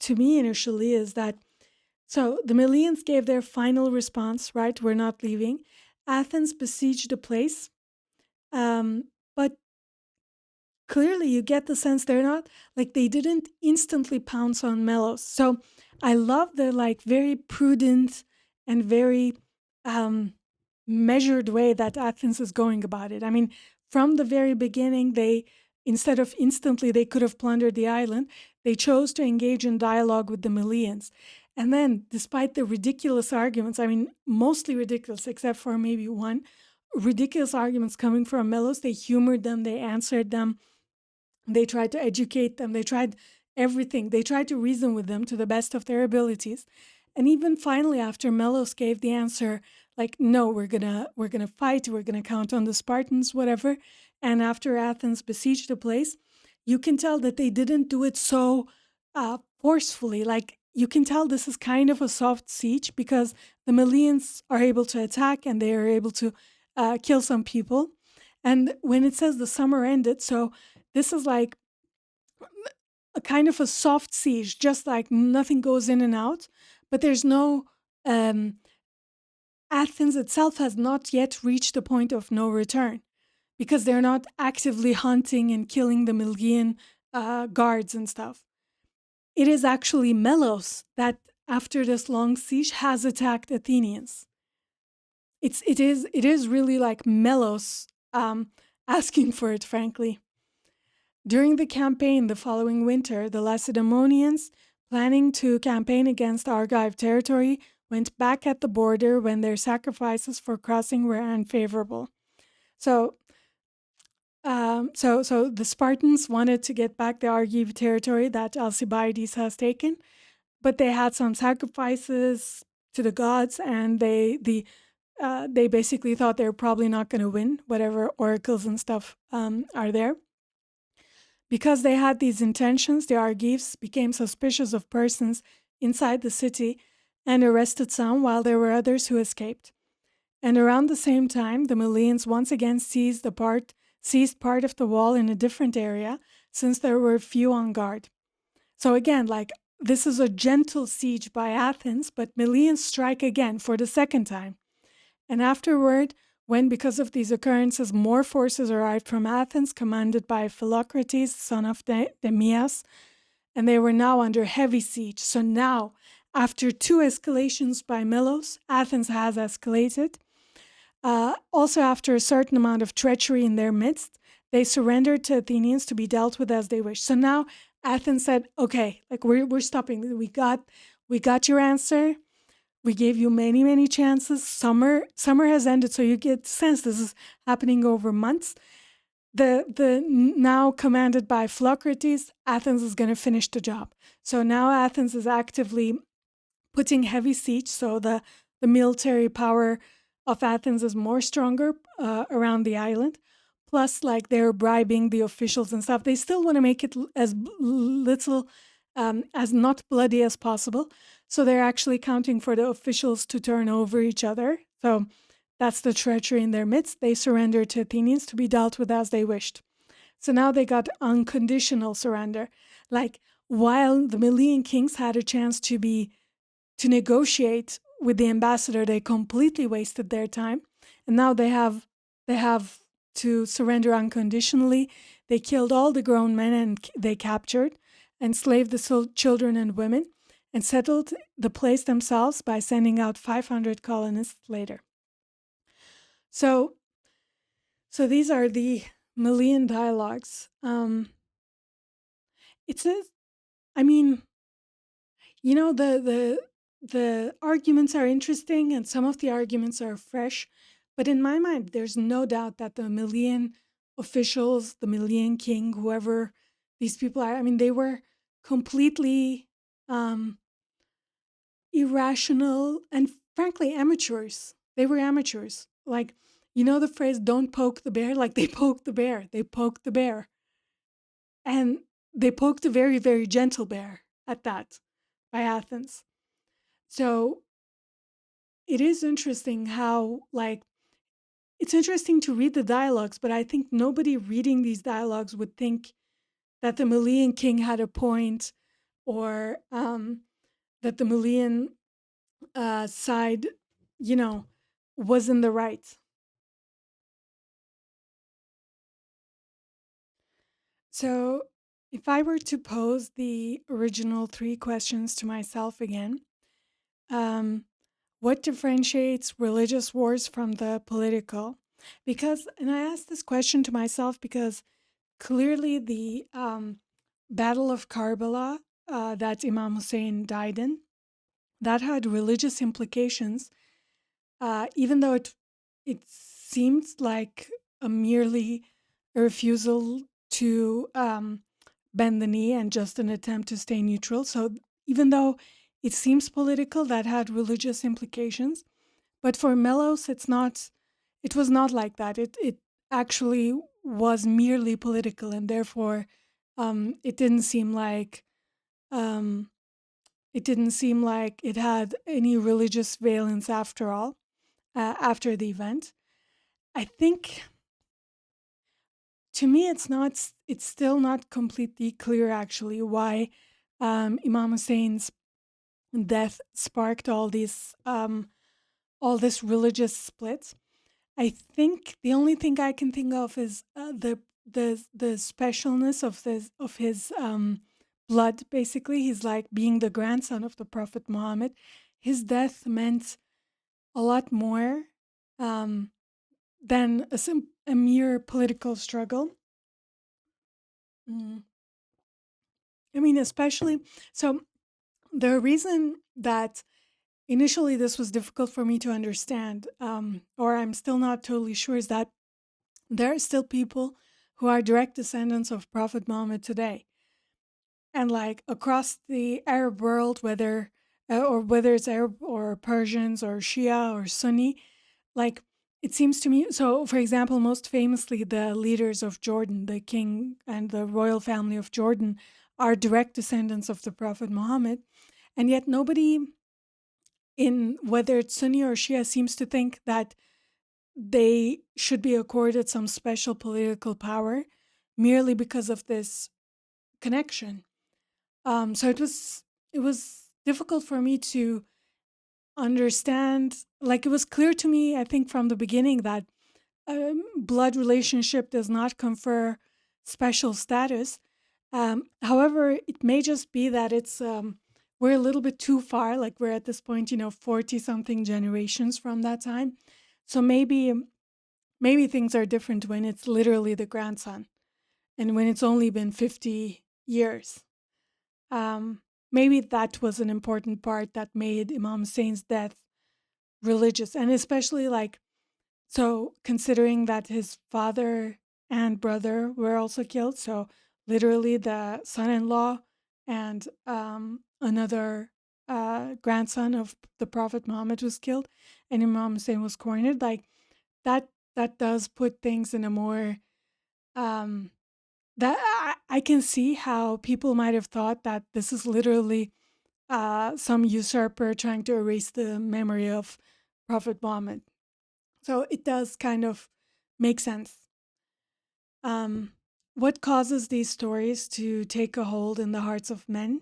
to me initially is that the Melians gave their final response, right? We're not leaving. Athens besieged the place, but clearly you get the sense they're not, like, they didn't instantly pounce on Melos. So I love the very prudent and very measured way that Athens is going about it. I mean, from the very beginning, instead of instantly they could have plundered the island, they chose to engage in dialogue with the Melians. And then, despite the ridiculous arguments, I mean, mostly ridiculous, except for maybe one, ridiculous arguments coming from Melos, they humored them, they answered them, they tried to educate them, they tried everything. They tried to reason with them to the best of their abilities. And even finally, after Melos gave the answer, like, no, we're gonna fight, we're gonna count on the Spartans, whatever. And after Athens besieged the place, you can tell that they didn't do it so forcefully. Like, you can tell this is kind of a soft siege because the Melians are able to attack and they are able to kill some people. And when it says the summer ended, so this is like a kind of a soft siege, just like nothing goes in and out, but there's no Athens itself has not yet reached the point of no return because they're not actively hunting and killing the Melian guards and stuff. It is actually Melos that, after this long siege, has attacked Athenians. It is really like Melos asking for it, frankly. During the campaign the following winter, the Lacedaemonians, planning to campaign against Argive territory, went back at the border when their sacrifices for crossing were unfavorable. So the Spartans wanted to get back the Argive territory that Alcibiades has taken, but they had some sacrifices to the gods, and they basically thought they were probably not going to win, whatever oracles and stuff are there. Because they had these intentions, the Argives became suspicious of persons inside the city and arrested some, while there were others who escaped. And around the same time, the Melians once again seized part of the wall in a different area, since there were few on guard. So again, like, this is a gentle siege by Athens, but Melians strike again for the second time. And afterward, when, because of these occurrences, more forces arrived from Athens, commanded by Philocrates, son of Demeas, and they were now under heavy siege. So now, after two escalations by Melos, Athens has escalated. Also, after a certain amount of treachery in their midst, they surrendered to Athenians to be dealt with as they wish. So now Athens said, okay, like, we're stopping. We got your answer. We gave you many, many chances. Summer has ended, so you get the sense this is happening over months. The now commanded by Philocrates, Athens is going to finish the job. So now Athens is actively putting heavy siege. So the military power of Athens is more stronger around the island. Plus, like, they're bribing the officials and stuff. They still want to make it as little as not bloody as possible. So they're actually counting for the officials to turn over each other. So that's the treachery in their midst. They surrendered to Athenians to be dealt with as they wished. So now they got unconditional surrender. Like, while the Melian kings had a chance to negotiate with the ambassador, they completely wasted their time. And now they have to surrender unconditionally. They killed all the grown men and they captured, enslaved the children and women, and settled the place themselves by sending out 500 colonists later. So these are the Melian Dialogues. It's I mean, the arguments are interesting and some of the arguments are fresh, but in my mind, there's no doubt that the Melian officials, the Melian king, whoever these people are. I mean, they were completely um, irrational and frankly amateurs. They were amateurs. Like, you know the phrase, don't poke the bear? Like, they poked the bear. They poked the bear. And they poked a very, very gentle bear at that by Athens. So it is interesting how, like, it's interesting to read the dialogues, but I think nobody reading these dialogues would think that the Melian king had a point, or that the Melian side, you know, was in the right. So if I were to pose the original three questions to myself again, um, what differentiates religious wars from the political? Because, and I asked this question to myself because clearly the Battle of Karbala that Imam Hussein died in, that had religious implications, even though it seemed like a merely a refusal to bend the knee and just an attempt to stay neutral. So even though it seems political, that had religious implications. But for Melos, it was not like that. It actually was merely political, and therefore it didn't seem like um, it had any religious valence after all. After the event, I think to me it's still not completely clear actually why Imam Hussein's death sparked all this religious split. I think the only thing I can think of is the specialness of his blood. Basically, he's like being the grandson of the Prophet Muhammad. His death meant a lot more um, than a mere political struggle. Mm. I mean, especially so. The reason that initially this was difficult for me to understand, or I'm still not totally sure, is that there are still people who are direct descendants of Prophet Muhammad today. And like across the Arab world, whether it's Arab or Persians or Shia or Sunni, like it seems to me. So, for example, most famously, the leaders of Jordan, the king and the royal family of Jordan, are direct descendants of the Prophet Muhammad, and yet nobody in whether it's Sunni or Shia seems to think that they should be accorded some special political power merely because of this connection. So it was difficult for me to understand. Like it was clear to me, I think, from the beginning that blood relationship does not confer special status. However, it may just be that it's we're a little bit too far. Like we're at this point, 40 something generations from that time. So maybe things are different when it's literally the grandson and when it's only been 50 years. Um, Maybe that was an important part that made Imam Hussein's death religious, and especially like so considering that his father and brother were also killed. So literally the son-in-law and another grandson of the Prophet Muhammad was killed, and Imam Hussein was cornered. Like that that does put things in a more um, that I can see how people might have thought that this is literally some usurper trying to erase the memory of Prophet Muhammad. So it does kind of make sense. Um, what causes these stories to take a hold in the hearts of men?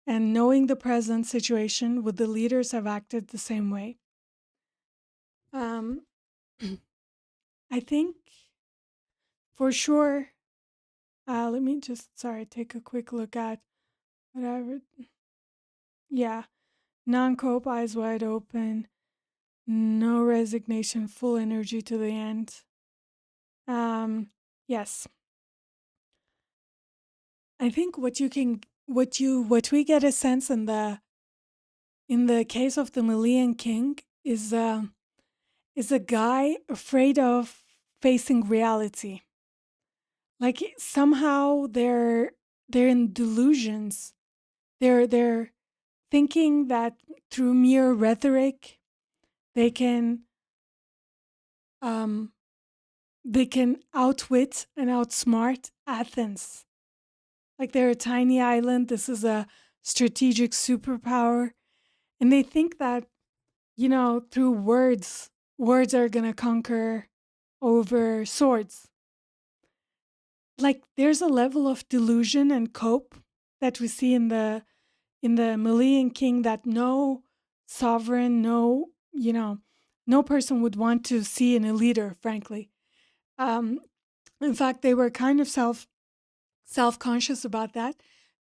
And knowing the present situation, would the leaders have acted the same way? Um, I think for sure. Let me just, sorry, take a quick look at what I would. Yeah, non cope, eyes wide open, no resignation, full energy to the end. Yes, I think what we get a sense in the case of the Melian king is a guy afraid of facing reality. Like somehow they're in delusions. They're thinking that through mere rhetoric they can um, they can outwit and outsmart Athens. Like they're a tiny island. This is a strategic superpower, and they think that through words are gonna conquer over swords. Like there's a level of delusion and cope that we see in the Melian king that no sovereign, no person would want to see in a leader, frankly. Um, in fact, they were kind of self-conscious about that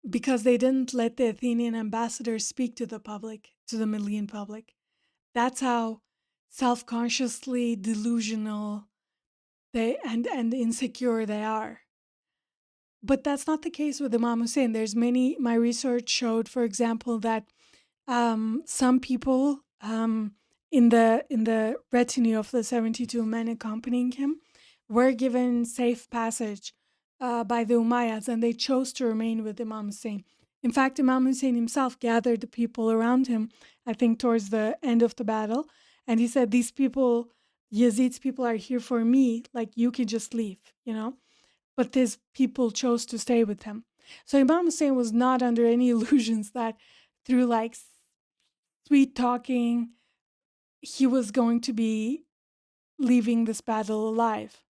because they didn't let the Athenian ambassadors speak to the public, to the Melian public. That's how self-consciously delusional they and insecure they are. But that's not the case with Imam Hussein. My research showed, for example, that some people in the retinue of the 72 men accompanying him were given safe passage by the Umayyads, and they chose to remain with Imam Hussein. In fact, Imam Hussein himself gathered the people around him, I think towards the end of the battle, and he said, "These people, Yazid's people, are here for me. Like you can just leave." But his people chose to stay with him. So Imam Hussein was not under any illusions that through like sweet talking, he was going to be leaving this battle alive.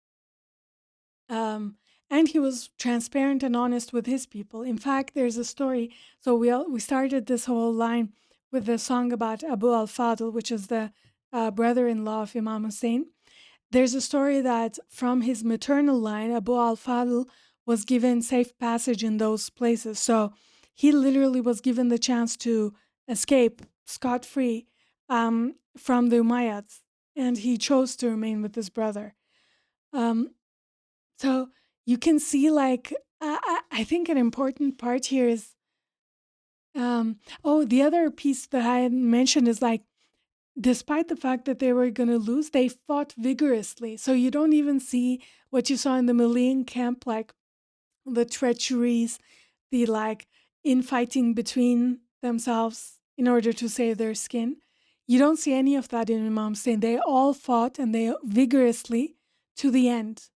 Um, and he was transparent and honest with his people. In fact, there's a story. So we started this whole line with the song about Abu al-Fadl, which is the brother-in-law of Imam Hussein. There's a story that from his maternal line, Abu al-Fadl was given safe passage in those places. So he literally was given the chance to escape scot-free from the Umayyads, and he chose to remain with his brother. Um, so you can see, like, I think an important part here is, the other piece that I had mentioned is like, despite the fact that they were going to lose, they fought vigorously. So you don't even see what you saw in the Melian camp, like the treacheries, the like infighting between themselves in order to save their skin. You don't see any of that in Imam Hussein. They all fought and they vigorously to the end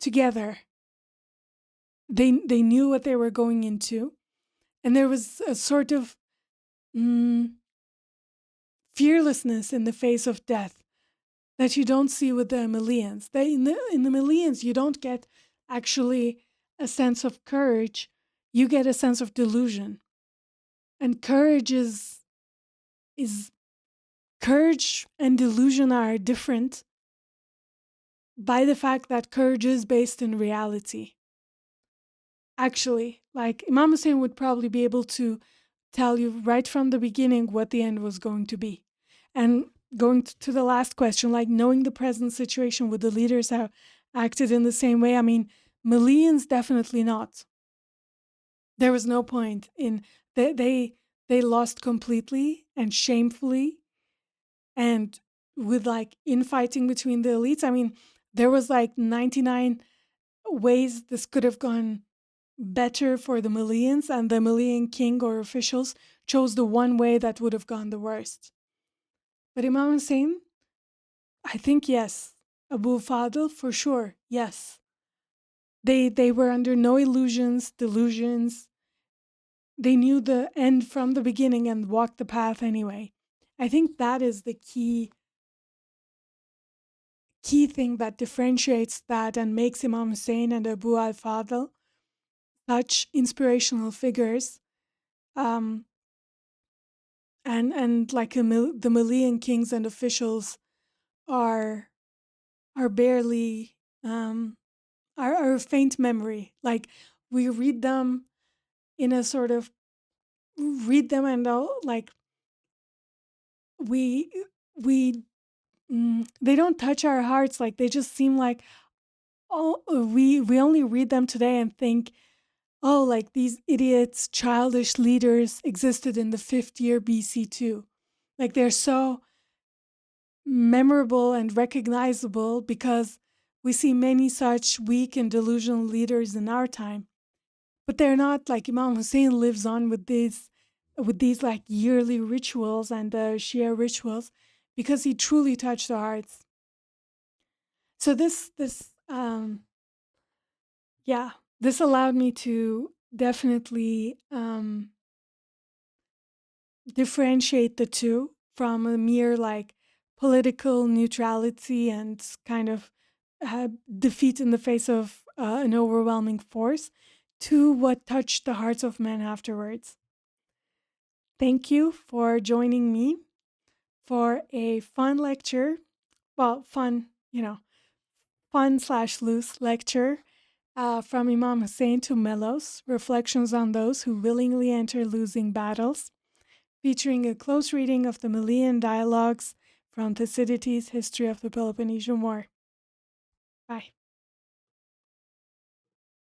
together. They knew what they were going into, and there was a sort of fearlessness in the face of death that you don't see with the Melians. In the Melians, you don't get actually a sense of courage. You get a sense of delusion. And courage and delusion are different by the fact that courage is based in reality. Actually, like Imam Hussein would probably be able to tell you right from the beginning what the end was going to be. And going to the last question, like knowing the present situation, would the leaders have acted in the same way? I mean, Melians definitely not. There was no point in they lost completely and shamefully, and with like infighting between the elites. I mean, there was like 99 ways this could have gone better for the Melians, and the Melian king or officials chose the one way that would have gone the worst. But Imam Hussein, I think yes. Abu Fadl, for sure, yes. They were under no delusions. They knew the end from the beginning and walked the path anyway. I think that is the key thing that differentiates that and makes Imam Hussein and Abu al-Fadl such inspirational figures. Um, and like the Malian kings and officials are barely are a faint memory. Like we read them in a sort of read them and like we we they don't touch our hearts. Like they just seem like, oh, we only read them today and think, oh, like these idiots, childish leaders existed in the 5th year BC too. Like they're so memorable and recognizable because We see many such weak and delusional leaders in our time, but they're not like Imam Hussein lives on with these like yearly rituals and the Shia rituals because he truly touched the hearts. So this allowed me to definitely differentiate the two from a mere like political neutrality and kind of defeat in the face of an overwhelming force to what touched the hearts of men afterwards. Thank you for joining me for a fun lecture. Well, fun/loose lecture from Imam Hussein to Melos, Reflections on Those Who Willingly Enter Losing Battles, featuring a close reading of the Melian Dialogues from Thucydides' History of the Peloponnesian War. Bye.